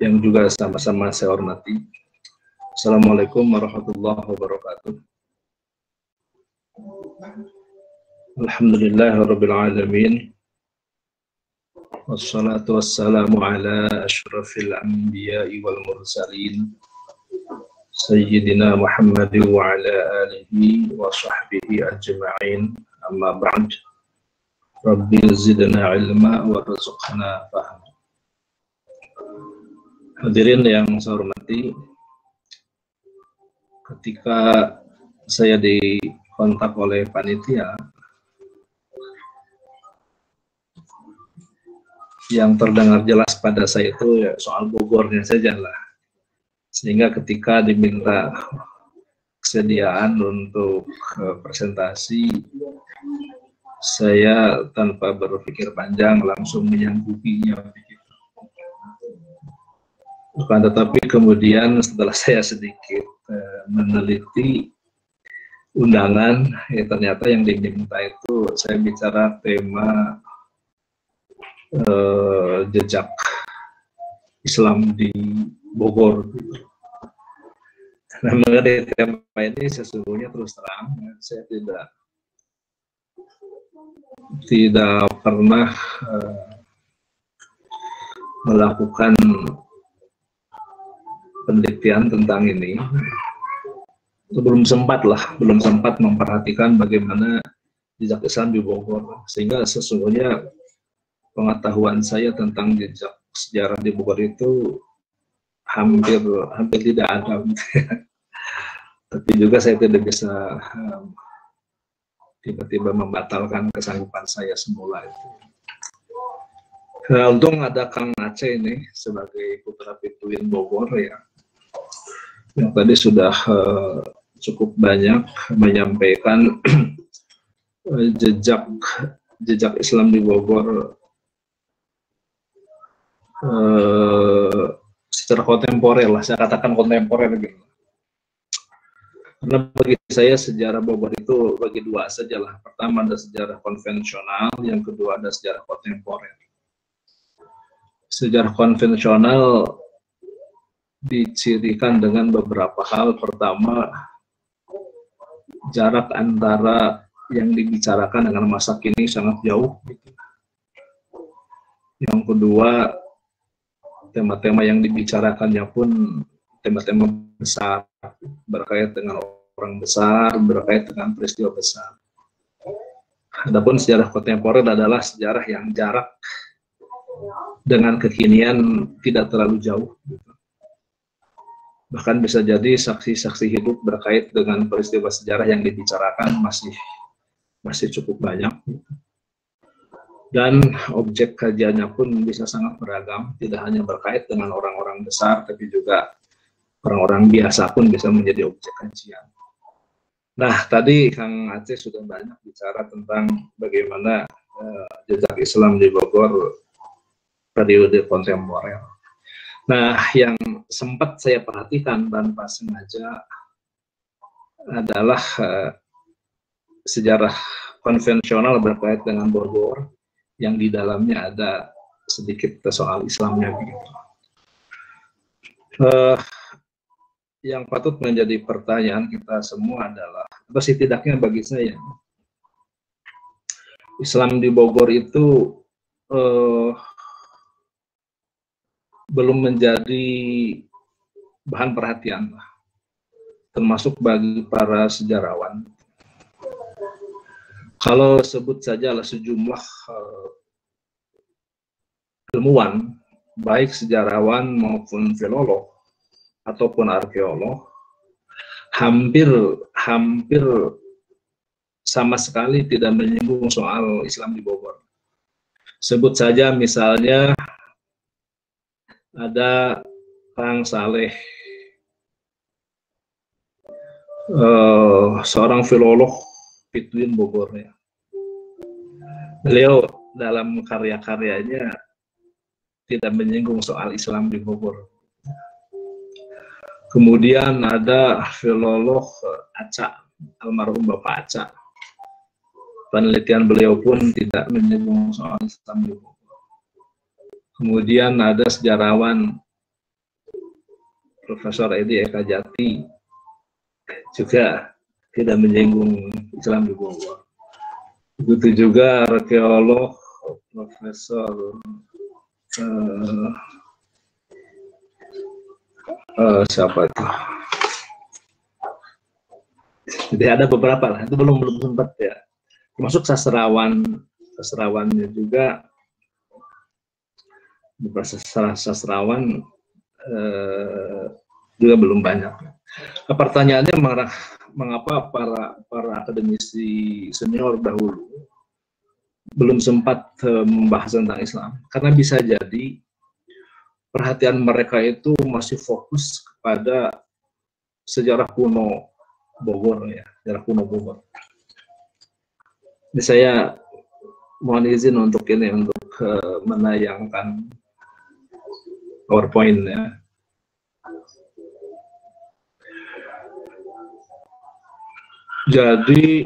yang juga sama-sama saya hormati. Assalamualaikum warahmatullahi wabarakatuh. Alhamdulillahirabbil alamin. Wassalatu wassalamu ala asyrafil anbiya'i wal mursalin Sayyidina Muhammad wa ala alihi wa sahbihi ajma'in. Amma ba'd. Rabbi zidna ilma wa rizqna faham. Hadirin yang saya hormati, ketika saya dikontak oleh panitia, yang terdengar jelas pada saya itu ya soal Bogornya saja lah. Sehingga ketika diminta kesediaan untuk presentasi, saya tanpa berpikir panjang langsung menyanggupinya. Bukan, tetapi kemudian setelah saya sedikit meneliti undangan, ternyata yang diminta itu saya bicara tema jejak Islam di Bogor. Nah, mengenai tema ini sesungguhnya terus terang saya tidak pernah melakukan penelitian tentang ini. Belum sempat memperhatikan bagaimana jejak Islam di Bogor, sehingga sesungguhnya pengetahuan saya tentang jejak sejarah di Bogor itu hampir tidak ada. Tapi juga saya tidak bisa tiba-tiba membatalkan kesanggupan saya semula itu. Untung ada Kang Aceh ini sebagai putra pituin Bogor ya, yang tadi sudah cukup banyak menyampaikan jejak Islam di Bogor secara kontemporer lah, saya katakan kontemporer gitu. Karena bagi saya sejarah Bogor itu bagi dua saja lah. Pertama ada sejarah konvensional, yang kedua ada sejarah kontemporer. Sejarah konvensional dicirikan dengan beberapa hal. Pertama, jarak antara yang dibicarakan dengan masa kini sangat jauh. Yang kedua, tema-tema yang dibicarakannya pun tema-tema besar, berkait dengan orang besar, berkait dengan peristiwa besar. Adapun sejarah kontemporer adalah sejarah yang jarak dengan kekinian tidak terlalu jauh. Bahkan bisa jadi saksi-saksi hidup berkait dengan peristiwa sejarah yang dibicarakan masih cukup banyak. Dan objek kajiannya pun bisa sangat beragam, tidak hanya berkait dengan orang-orang besar, tapi juga orang-orang biasa pun bisa menjadi objek kajian. Nah, tadi Kang Aceh sudah banyak bicara tentang bagaimana jejak Islam di Bogor periode kontemporer. Nah, yang sempat saya perhatikan tanpa sengaja adalah sejarah konvensional berkait dengan Bogor yang di dalamnya ada sedikit soal Islamnya begitu. Yang patut menjadi pertanyaan kita semua adalah, atau setidaknya bagi saya, Islam di Bogor itu belum menjadi bahan perhatian, termasuk bagi para sejarawan. Kalau sebut sajalah sejumlah ilmuwan, baik sejarawan maupun filolog ataupun arkeolog, hampir sama sekali tidak menyinggung soal Islam di Bogor. Sebut saja misalnya ada Kang Saleh, seorang filolog Pituin Bogor ya. Beliau dalam karya-karyanya tidak menyinggung soal Islam di Bogor. Kemudian ada filolog Aca, almarhum Bapak Aca. Penelitian beliau pun tidak menyinggung soal Islam di Bogor. Kemudian ada sejarawan Profesor Edi Eka Jati, juga tidak menyinggung Islam di Bogor. Begitu juga arkeolog Profesor siapa itu? Jadi ada beberapa lah, itu belum sempat ya. Termasuk sastrawannya juga, beberapa sastrawan juga belum banyak. Pertanyaannya, mengapa para akademisi senior dahulu belum sempat membahas tentang Islam? Karena bisa jadi perhatian mereka itu masih fokus kepada sejarah kuno Bogor ya, sejarah kuno Bogor. Jadi saya mohon izin untuk menayangkan PowerPoint ya. Jadi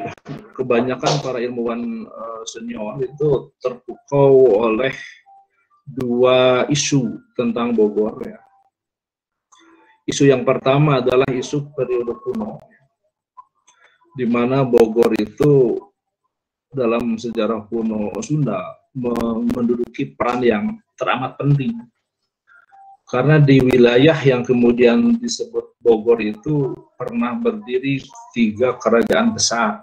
kebanyakan para ilmuwan senior itu terpukau oleh dua isu tentang Bogor ya. Isu yang pertama adalah isu periode kuno, di mana Bogor itu dalam sejarah kuno Sunda menduduki peran yang teramat penting. Karena di wilayah yang kemudian disebut Bogor itu pernah berdiri 3 kerajaan besar.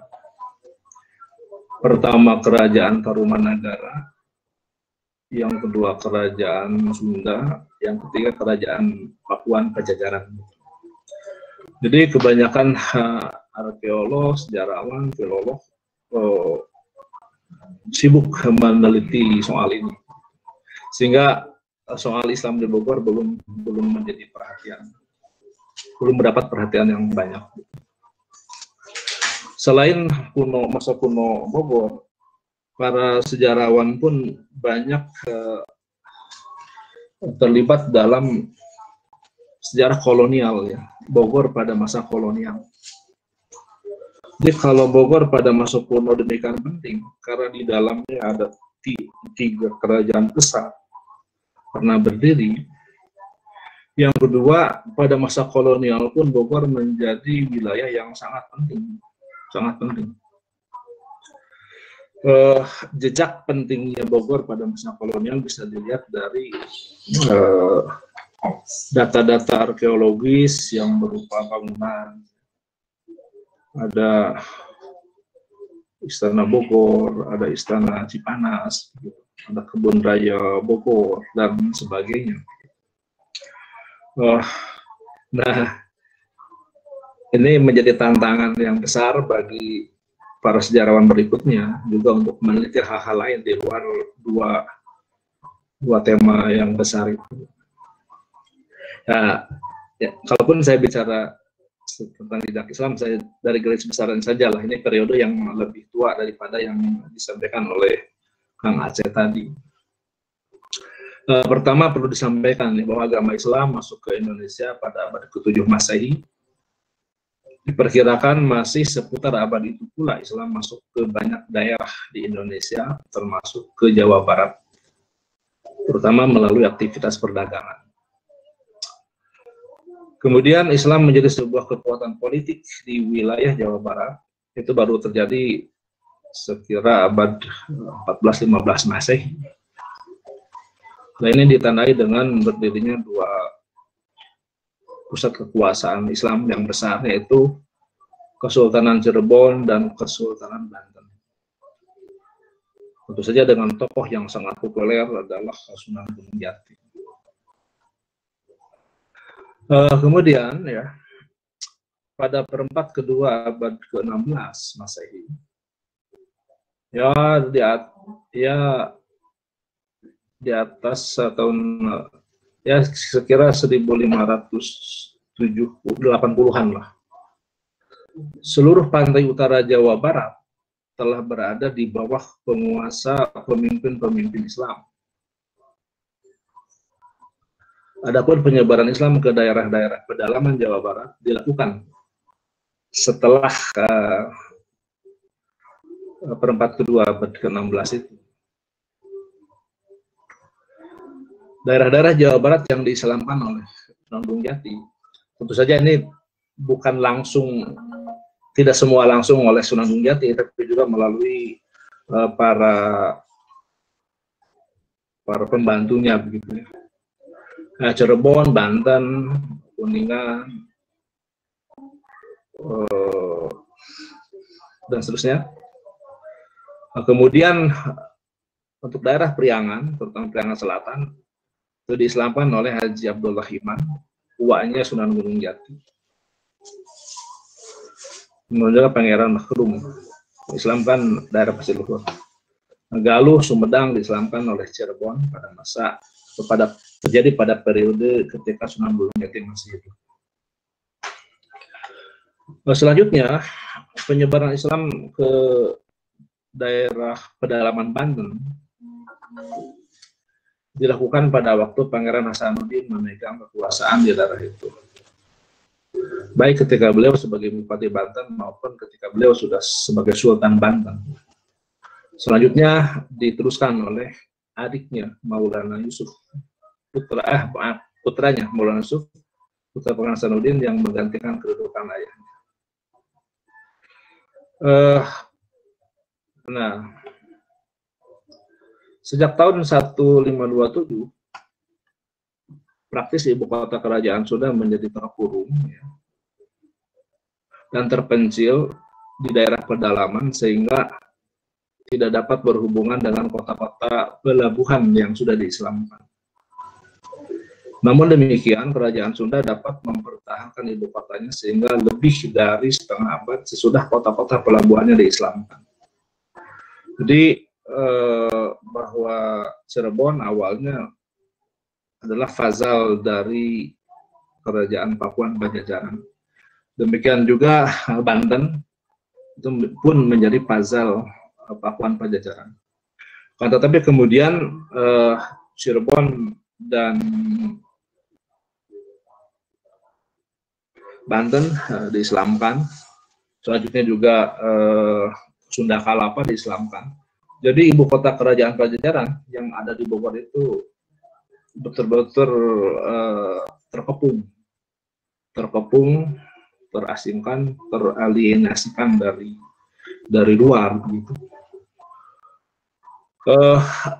Pertama Kerajaan Tarumanagara, yang kedua Kerajaan Sunda, yang ketiga Kerajaan Pakuan Pajajaran. Jadi kebanyakan arkeolog, sejarawan, filolog sibuk meneliti soal ini, sehingga soal Islam di Bogor belum menjadi perhatian, belum mendapat perhatian yang banyak. Selain masa kuno Bogor, para sejarawan pun banyak terlibat dalam sejarah kolonial ya, Bogor pada masa kolonial. Jadi kalau Bogor pada masa kuno demikian penting karena di dalamnya ada 3 kerajaan besar pernah berdiri. Yang kedua, pada masa kolonial pun Bogor menjadi wilayah yang sangat penting, sangat penting. Jejak pentingnya Bogor pada masa kolonial bisa dilihat dari data-data arkeologis yang berupa bangunan. Ada Istana Bogor, ada Istana Cipanas, ada Kebun Raya Bogor, dan sebagainya. Nah, ini menjadi tantangan yang besar bagi para sejarawan berikutnya juga untuk meneliti hal-hal lain di luar dua tema yang besar itu. Nah, ya, kalaupun saya bicara tentang jejak Islam, saya dari garis besaran saja lah. Ini periode yang lebih tua daripada yang disampaikan oleh Kang Aceh tadi. Pertama perlu disampaikan bahwa agama Islam masuk ke Indonesia pada abad ke-7 Masehi. Diperkirakan masih seputar abad itu pula Islam masuk ke banyak daerah di Indonesia, termasuk ke Jawa Barat, terutama melalui aktivitas perdagangan. Kemudian Islam menjadi sebuah kekuatan politik di wilayah Jawa Barat. Itu baru terjadi sekira abad 14-15 Masehi. Nah, ini ditandai dengan berdirinya dua pusat kekuasaan Islam yang besar, yaitu Kesultanan Cirebon dan Kesultanan Banten. Tentu saja dengan tokoh yang sangat populer adalah Sunan Gunung Jati. Kemudian ya, pada perempat kedua abad ke-16 Masehi, di atas tahun ya sekira 1580-an lah. Seluruh pantai utara Jawa Barat telah berada di bawah penguasa pemimpin-pemimpin Islam. Adapun penyebaran Islam ke daerah-daerah pedalaman Jawa Barat dilakukan setelah perempat kedua abad ke-16 itu. Daerah-daerah Jawa Barat yang diislamkan oleh Sunan Gunung Jati, tentu saja ini bukan langsung, tidak semua langsung oleh Sunan Gunung Jati, tapi juga melalui para pembantunya begitu ya. Nah, Cirebon, Banten, Kuningan, dan seterusnya. Nah, kemudian untuk daerah Priangan, terutama Priangan Selatan, itu diislamkan oleh Haji Abdullah Iman, uaknya Sunan Gunung Jati. Kemudian juga Pangeran Makhdum, diislamkan daerah Pasir Luhur. Galuh, Sumedang diislamkan oleh Cirebon terjadi pada periode ketika Sunan Gunung Jati masih hidup. Selanjutnya, penyebaran Islam ke daerah pedalaman Banten dilakukan pada waktu Pangeran Hasanuddin memegang kekuasaan di daerah itu. Baik ketika beliau sebagai Bupati Banten maupun ketika beliau sudah sebagai Sultan Banten. Selanjutnya diteruskan oleh adiknya Maulana Yusuf, putranya Maulana Yusuf, putra Pangeran Hasanuddin yang menggantikan kedudukan ayahnya. Nah, sejak tahun 1527, praktis ibu kota kerajaan Sunda menjadi terkurung ya, dan terpencil di daerah pedalaman sehingga tidak dapat berhubungan dengan kota-kota pelabuhan yang sudah diislamkan. Namun demikian, kerajaan Sunda dapat mempertahankan ibu kotanya sehingga lebih dari setengah abad sesudah kota-kota pelabuhannya diislamkan. Jadi bahwa Cirebon awalnya adalah fazal dari kerajaan Pakuan Pajajaran. Demikian juga Banten itu pun menjadi fazal Pakuan Pajajaran. Tetapi kemudian Cirebon dan Banten diislamkan. Selanjutnya juga Sunda Kalapa diislamkan. Jadi ibu kota kerajaan Pajajaran yang ada di Bogor itu betul-betul terkepung, terasingkan, teralienasikan dari luar gitu.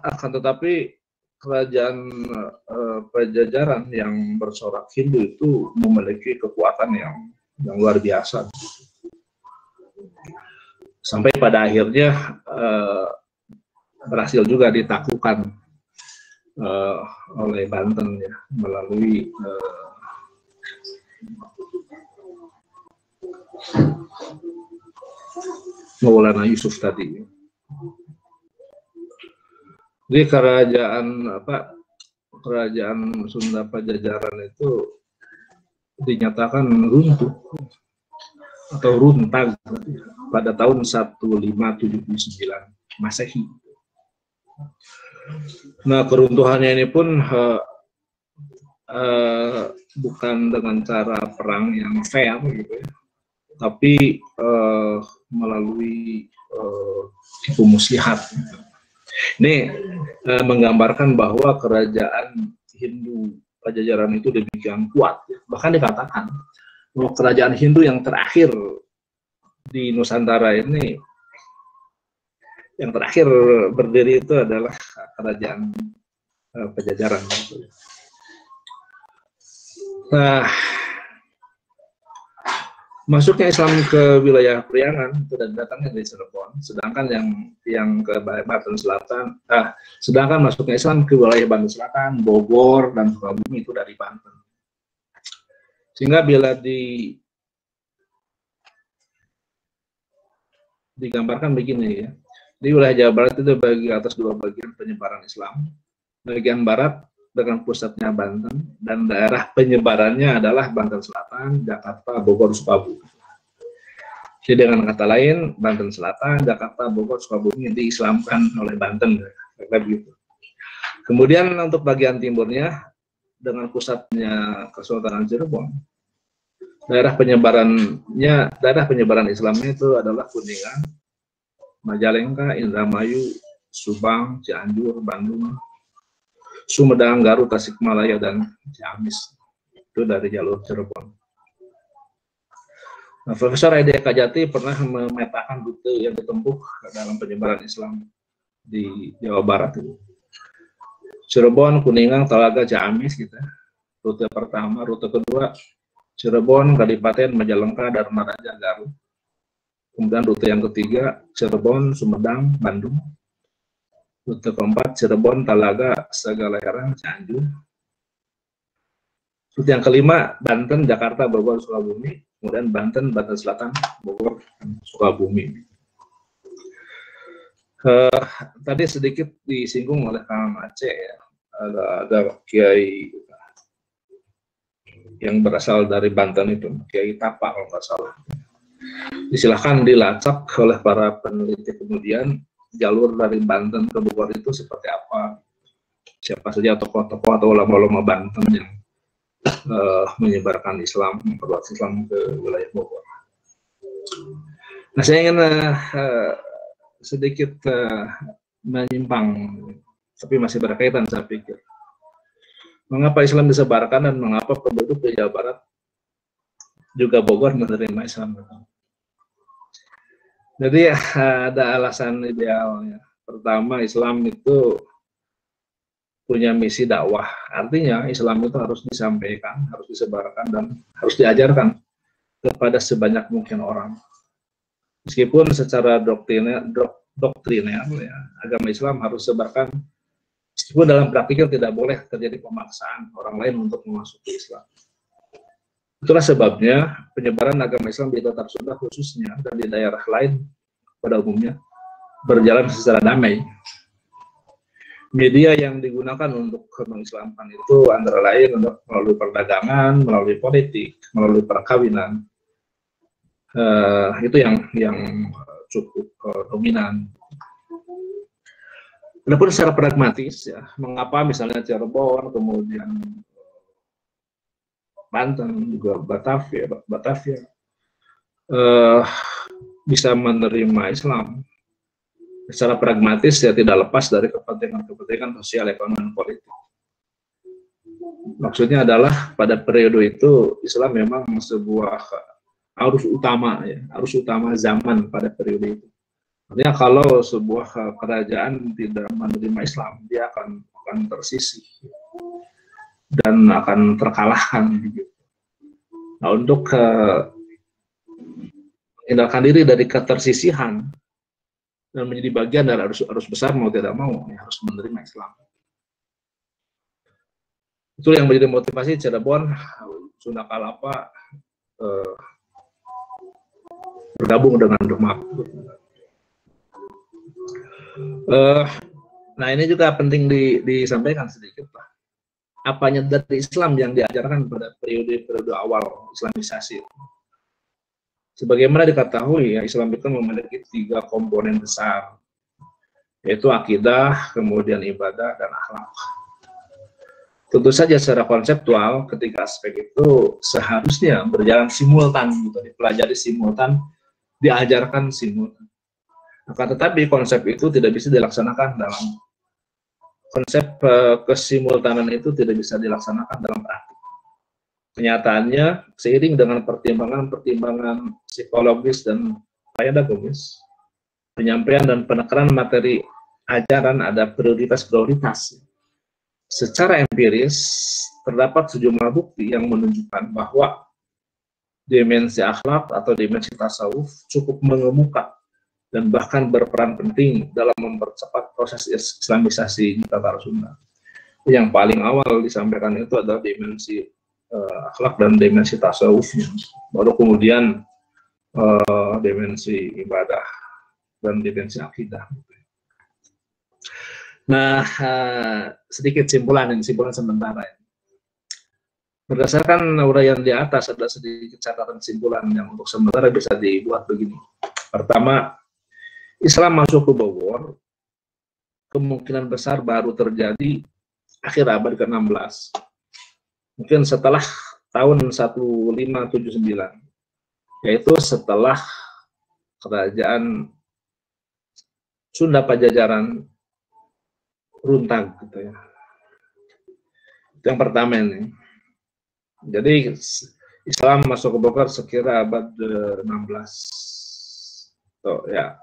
Akan tetapi kerajaan Pajajaran yang bercorak Hindu itu memiliki kekuatan yang luar biasa. Sampai pada akhirnya berhasil juga ditaklukkan oleh Banten ya, melalui Maulana Yusuf tadi. Jadi kerajaan Sunda Pajajaran itu dinyatakan runtuh atau runtag pada tahun 1579 Masehi. Nah, keruntuhannya ini pun bukan dengan cara perang yang fair gitu ya, tapi melalui tipu muslihat. Ini menggambarkan bahwa kerajaan Hindu Pajajaran itu demikian kuat. Bahkan dikatakan bahwa kerajaan Hindu yang terakhir di Nusantara ini, yang terakhir berdiri itu adalah kerajaan Pajajaran. Nah, masuknya Islam ke wilayah Priangan itu datangnya dari Cirebon, sedangkan yang ke Banten Selatan, sedangkan masuknya Islam ke wilayah Banten Selatan, Bogor dan Sukabumi itu dari Banten. Sehingga bila digambarkan begini ya, di wilayah Jawa Barat itu bagi atas dua bagian penyebaran Islam, bagian barat dengan pusatnya Banten, dan daerah penyebarannya adalah Banten Selatan, Jakarta, Bogor, Sukabumi. Jadi dengan kata lain, Banten Selatan, Jakarta, Bogor, Sukabumi diislamkan oleh Banten, begitu. Kemudian untuk bagian timurnya dengan pusatnya Kesultanan Cirebon, daerah penyebaran Islamnya itu adalah Kuningan, Majalengka, Indramayu, Subang, Cianjur, Bandung, Sumedang, Garut, Tasikmalaya, dan Ciamis. Itu dari jalur Cirebon. Nah, Profesor Ede Kajati pernah memetakan rute yang ditempuh dalam penyebaran Islam di Jawa Barat itu. Cirebon, Kuningan, Talaga, Ciamis gitu. Rute pertama, rute kedua Cirebon, Kadipaten, Majalengka, Dharmaraja, Garut. Kemudian rute yang ketiga Cirebon, Sumedang, Bandung. Rute keempat Cirebon, Talaga, Sagalaherang, Cianjur. Rute yang kelima Banten, Jakarta, Bogor, Sukabumi. Kemudian Banten, Banten Selatan, Bogor, dan Sukabumi. Tadi sedikit disinggung oleh Kang Aceh ya, ada kiai yang berasal dari Banten itu, Kiai Tapa kalau nggak salah. Silahkan dilacak oleh para peneliti kemudian jalur dari Banten ke Bogor itu seperti apa, siapa saja tokoh-tokoh atau ulama-ulama Banten yang menyebarkan Islam, memperluas Islam ke wilayah Bogor. Nah, saya ingin sedikit menyimpang, tapi masih berkaitan saya pikir. Mengapa Islam disebarkan dan mengapa penduduk di Jawa Barat juga Bogor menerima Islam? Jadi ada alasan idealnya. Pertama, Islam itu punya misi dakwah. Artinya Islam itu harus disampaikan, harus disebarkan, dan harus diajarkan kepada sebanyak mungkin orang. Meskipun secara doktriner ya, agama Islam harus disebarkan, meskipun dalam praktiknya tidak boleh terjadi pemaksaan orang lain untuk memasuki Islam. Itulah sebabnya penyebaran agama Islam di Tatar Sunda khususnya dan di daerah lain pada umumnya berjalan secara damai. Media yang digunakan untuk mengislamkan itu antara lain melalui perdagangan, melalui politik, melalui perkawinan. Itu yang cukup dominan. Adapun secara pragmatis ya, mengapa misalnya Cirebon, kemudian Banten, juga Batavia bisa menerima Islam? Secara pragmatis ya tidak lepas dari kepentingan sosial, ekonomi, politik. Maksudnya adalah pada periode itu Islam memang sebuah arus utama ya, arus utama zaman pada periode itu. Artinya kalau sebuah kerajaan tidak menerima Islam, dia akan tersisih. dan akan terkalahkan. Nah, untuk menghindarkan diri dari ketersisihan dan menjadi bagian dari arus besar mau tidak mau ya harus menerima Islam. Itu yang menjadi motivasi Cirebon, Sunda Kalapa bergabung dengan Demak. Nah, ini juga penting disampaikan sedikit, Pak. Apanya dari Islam yang diajarkan pada periode awal Islamisasi. Sebagaimana diketahui, ya, Islam itu memiliki 3 komponen besar, yaitu akidah, kemudian ibadah, dan akhlak. Tentu saja secara konseptual, ketiga aspek itu seharusnya berjalan simultan, gitu, dipelajari simultan, diajarkan simultan. Akan tetapi konsep itu tidak bisa dilaksanakan dalam konsep kesimultanan itu tidak bisa dilaksanakan dalam praktik. Kenyataannya, seiring dengan pertimbangan psikologis dan pedagogis, penyampaian dan penekanan materi ajaran ada prioritas. Secara empiris, terdapat sejumlah bukti yang menunjukkan bahwa dimensi akhlak atau dimensi tasawuf cukup mengemuka dan bahkan berperan penting dalam mempercepat proses Islamisasi di Tatar Sunda. Yang paling awal disampaikan itu adalah dimensi akhlak dan dimensi tasawufnya, baru kemudian dimensi ibadah dan dimensi akidah. Nah, sedikit simpulan sementara. Berdasarkan uraian di atas, ada sedikit catatan simpulan yang untuk sementara bisa dibuat begini. Pertama, Islam masuk ke Bogor kemungkinan besar baru terjadi akhir abad ke-16. Mungkin setelah tahun 1579, yaitu setelah kerajaan Sunda Pajajaran runtuh, gitu ya. Itu yang pertama ini. Jadi Islam masuk ke Bogor sekira abad 16. Ya,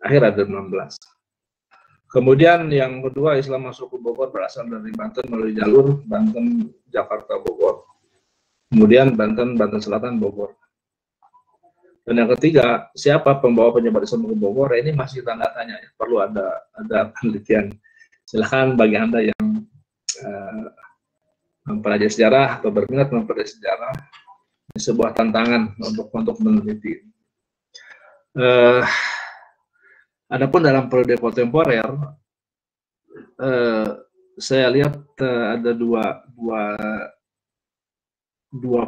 akhir abad 16. Kemudian yang kedua, Islam masuk ke Bogor berasal dari Banten melalui jalur Banten, Jakarta, Bogor. Kemudian Banten Selatan, Bogor. Dan yang ketiga, siapa pembawa penyebar Islam ke Bogor? Ini masih tanda tanya, ya. Perlu ada penelitian. Silahkan bagi Anda yang mempelajari sejarah atau berminat mempelajari sejarah, ini sebuah tantangan untuk meneliti. Adapun dalam periode kontemporer, saya lihat ada dua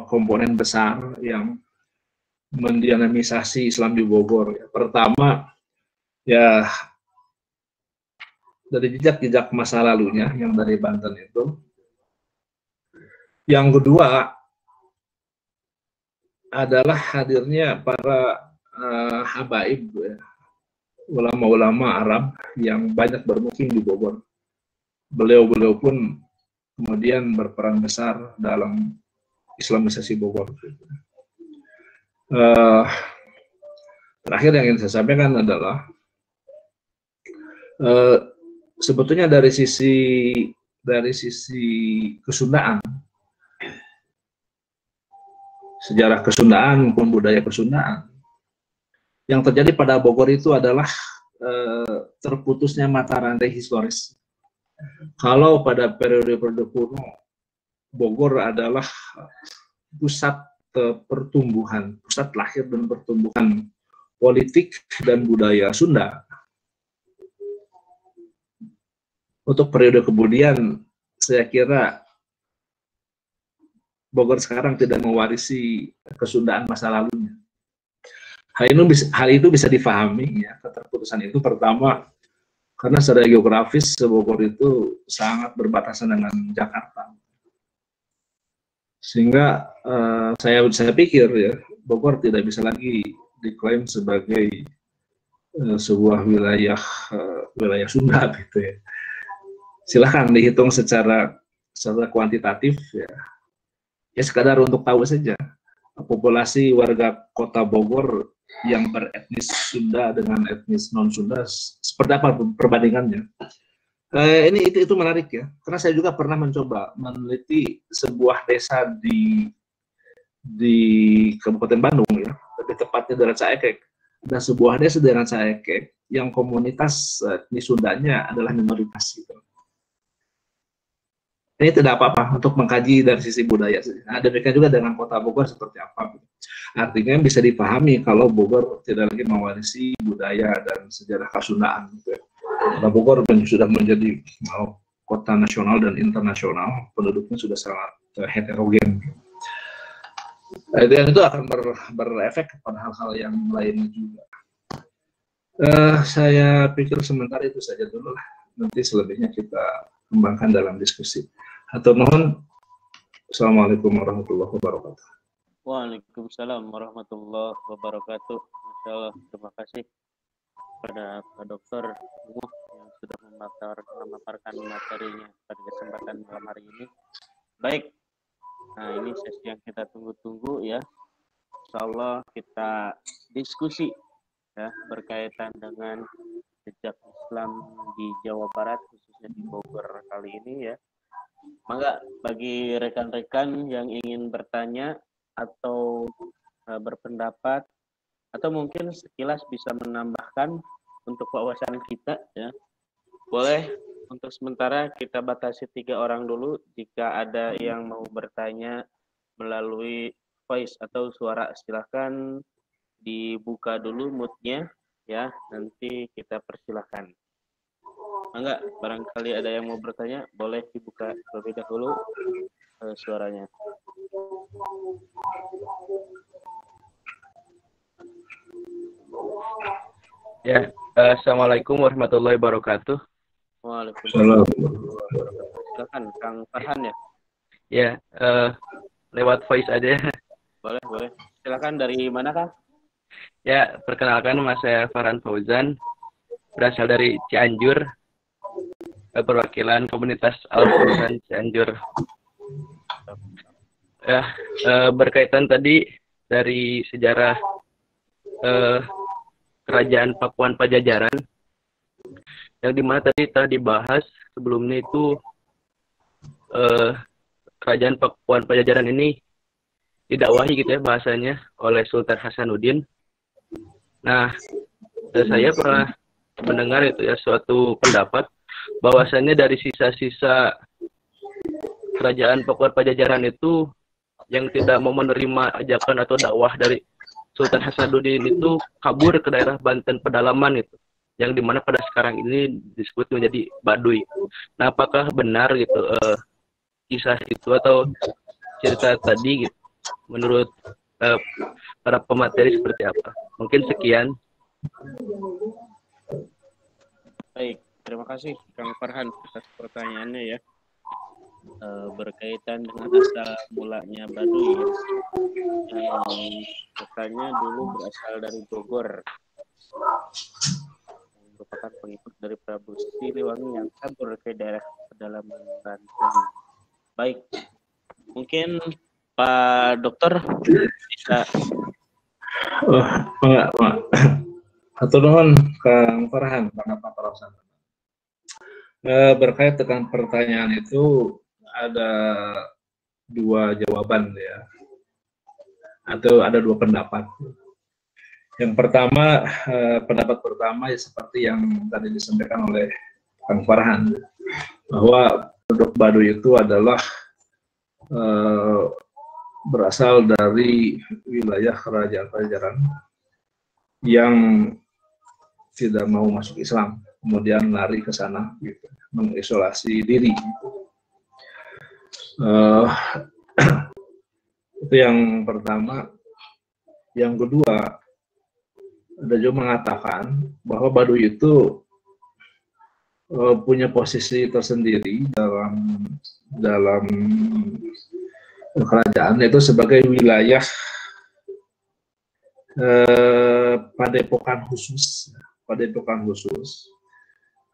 komponen besar yang mendinamisasi Islam di Bogor. Pertama, ya dari jejak masa lalunya yang dari Banten itu. Yang kedua adalah hadirnya para habaib, ya, ulama-ulama Arab yang banyak bermukim di Bogor. Beliau pun kemudian berperan besar dalam Islamisasi Bogor. Terakhir yang ingin saya sampaikan adalah sebetulnya dari sisi Kesundaan, sejarah Kesundaan maupun budaya Kesundaan, yang terjadi pada Bogor itu adalah terputusnya mata rantai historis. Kalau pada periode kuno, Bogor adalah pusat pertumbuhan, pusat lahir dan pertumbuhan politik dan budaya Sunda. Untuk periode kemudian, saya kira Bogor sekarang tidak mewarisi Kesundaan masa lalunya. Hal itu bisa difahami, ya, keterputusan itu pertama karena secara geografis Bogor itu sangat berbatasan dengan Jakarta, sehingga saya pikir, ya, Bogor tidak bisa lagi diklaim sebagai sebuah wilayah Sunda, gitu ya. Silahkan dihitung secara kuantitatif, ya sekadar untuk tahu saja populasi warga kota Bogor yang beretnis Sunda dengan etnis non Sunda seperti apa perbandingannya. Itu menarik ya, karena saya juga pernah mencoba meneliti sebuah desa di Kabupaten Bandung ya, lebih tepatnya daerah Caekek. Ada sebuah desa daerah Caekek yang komunitas etnis Sundanya adalah minoritas gitu. Ini tidak apa-apa untuk mengkaji dari sisi budaya. Nah, demikian juga dengan Kota Bogor seperti apa. Artinya bisa dipahami kalau Bogor tidak lagi mewarisi budaya dan sejarah Kasundaan. Gitu. Kota Bogor sudah menjadi kota nasional dan internasional, penduduknya sudah sangat heterogen. Dan itu akan berefek pada hal-hal yang lain juga. Saya pikir sementara itu saja dulu lah. Nanti selebihnya kita kembangkan dalam diskusi. Hatur nuhun. Assalamualaikum warahmatullahi wabarakatuh. Waalaikumsalam warahmatullahi wabarakatuh. Masya Allah, terima kasih kepada Pak Dokter yang sudah memaparkan materinya pada kesempatan malam hari ini. Baik, nah ini sesi yang kita tunggu-tunggu ya. Insya Allah kita diskusi ya berkaitan dengan jejak Islam di Jawa Barat, khususnya di Bogor kali ini ya. Maka bagi rekan-rekan yang ingin bertanya atau berpendapat atau mungkin sekilas bisa menambahkan untuk wawasan kita ya, boleh untuk sementara kita batasi 3 orang dulu. Jika ada yang mau bertanya melalui voice atau suara, silahkan dibuka dulu mute-nya ya, nanti kita persilahkan. Enggak, barangkali ada yang mau bertanya, boleh dibuka terlebih dahulu suaranya. Ya, assalamualaikum warahmatullahi wabarakatuh. Waalaikumsalam. Silakan, Kang Farhan ya. Ya, lewat voice aja. Boleh. Silakan, dari mana Kang? Ya, perkenalkan nama saya Farhan Fauzan, berasal dari Cianjur, perwakilan komunitas Al-Quran Cianjur. Ya, berkaitan tadi dari sejarah kerajaan Pakuan Pajajaran, yang dimana tadi telah dibahas sebelumnya itu kerajaan Pakuan Pajajaran ini didakwahi gitu ya bahasanya oleh Sultan Hasanuddin. Nah, saya pernah mendengar itu ya suatu pendapat bahwasannya dari sisa-sisa kerajaan Pakuan Pajajaran itu yang tidak mau menerima ajakan atau dakwah dari Sultan Hasanuddin itu kabur ke daerah Banten Pedalaman itu, yang dimana pada sekarang ini disebut menjadi Baduy. Nah, apakah benar gitu kisah itu atau cerita tadi gitu, menurut para pemateri seperti apa? Mungkin sekian. Baik, terima kasih Kang Farhan atas pertanyaannya ya. Berkaitan dengan asal mulanya Baduy ya, yang katanya dulu berasal dari Bogor, yang merupakan pengikut dari Prabu Siliwangi yang kabur ke daerah pedalaman Banten. Baik, mungkin Pak Dokter bisa. Enggak. Hatur nuhun Kang Farhan, kenapa Pak berkait dengan pertanyaan itu ada 2 jawaban ya, atau ada 2 pendapat. Yang pertama, pendapat pertama ya seperti yang tadi disampaikan oleh Kang Farhan, bahwa penduduk Baduy itu adalah berasal dari wilayah kerajaan Pajajaran yang tidak mau masuk Islam, kemudian lari ke sana, gitu, mengisolasi diri. Itu yang pertama. Yang kedua, ada juga mengatakan bahwa Baduy itu punya posisi tersendiri dalam kerajaan, yaitu sebagai wilayah padepokan khusus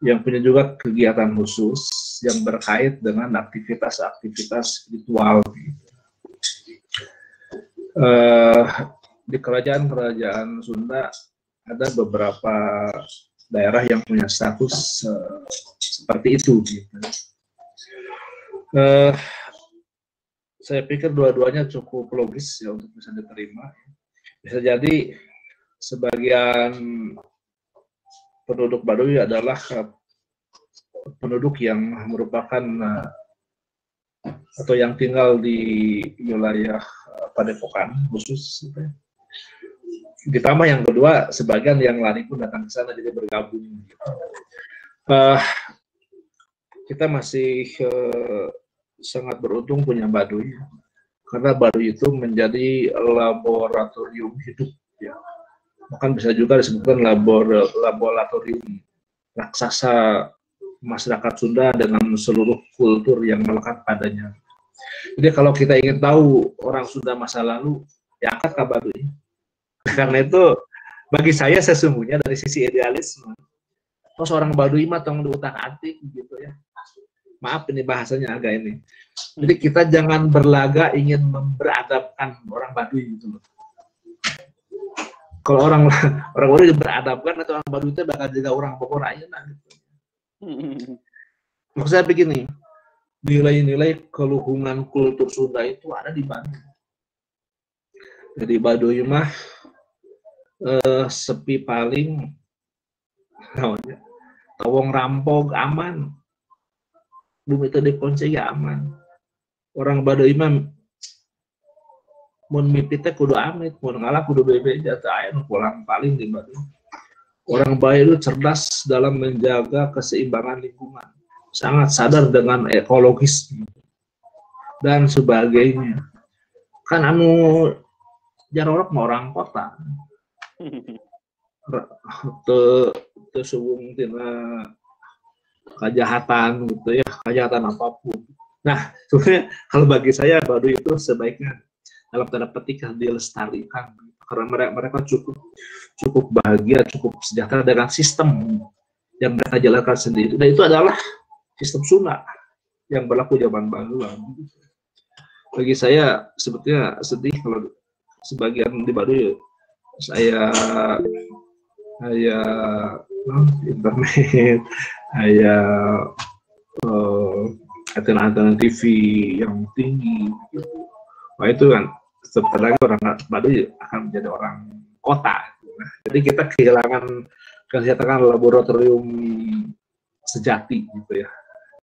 yang punya juga kegiatan khusus yang berkait dengan aktivitas spiritual. Di kerajaan Sunda ada beberapa daerah yang punya status seperti itu. Gitu. Saya pikir dua-duanya cukup logis ya untuk bisa diterima. Bisa jadi sebagian penduduk Baduy adalah penduduk yang merupakan atau yang tinggal di wilayah Padepokan khusus. Ditambah yang kedua, sebagian yang lari pun datang ke sana jadi bergabung. Kita masih sangat beruntung punya Baduy, karena Baduy itu menjadi laboratorium hidup. Ya. Bahkan bisa juga disebutkan laboratorium raksasa masyarakat Sunda dengan seluruh kultur yang melekat padanya. Jadi kalau kita ingin tahu orang Sunda masa lalu, ya angkat ke Baduy. Karena itu bagi saya sesungguhnya dari sisi idealisme, seorang Baduy mah tong diutak-atik gitu ya. Maaf ini bahasanya agak ini. Jadi kita jangan berlaga ingin memberadabkan orang Baduy gitu loh. Kalau orang Baduy beradabkan atau orang Baduy itu bakal jaga orang Bogor aja nah gitu. Maksud saya begini, nilai-nilai keluhungan kultur Sunda itu ada di Baduy. Jadi Baduy mah sepi paling namanya tawong rampok aman, bumi itu dikunci ya aman. Orang Baduy mah mun mimpi teh kudu amit, mun ngalah kudu bebeja teh aya nu pulang paling di Baduy. Orang Baduy itu cerdas dalam menjaga keseimbangan lingkungan, sangat sadar dengan ekologis dan sebagainya. Kan anu jarorok mah orang kota. Tersubung tina kejahatan gitu ya, kejahatan apapun. Nah, sebenarnya kalau bagi saya Baduy itu sebaiknya dalam tanda petik dilestarikan karena mereka cukup bahagia, cukup sejahtera dengan sistem yang mereka jalankan sendiri. Dan itu adalah sistem Sunda yang berlaku zaman bahula. Bagi saya sebetulnya sedih kalau sebagian di Baduy saya internet, antena TV yang tinggi, gitu. Wah itu kan sebentar lagi orang Baduy akan menjadi orang kota. Jadi kita kehilangan laboratorium sejati gitu ya.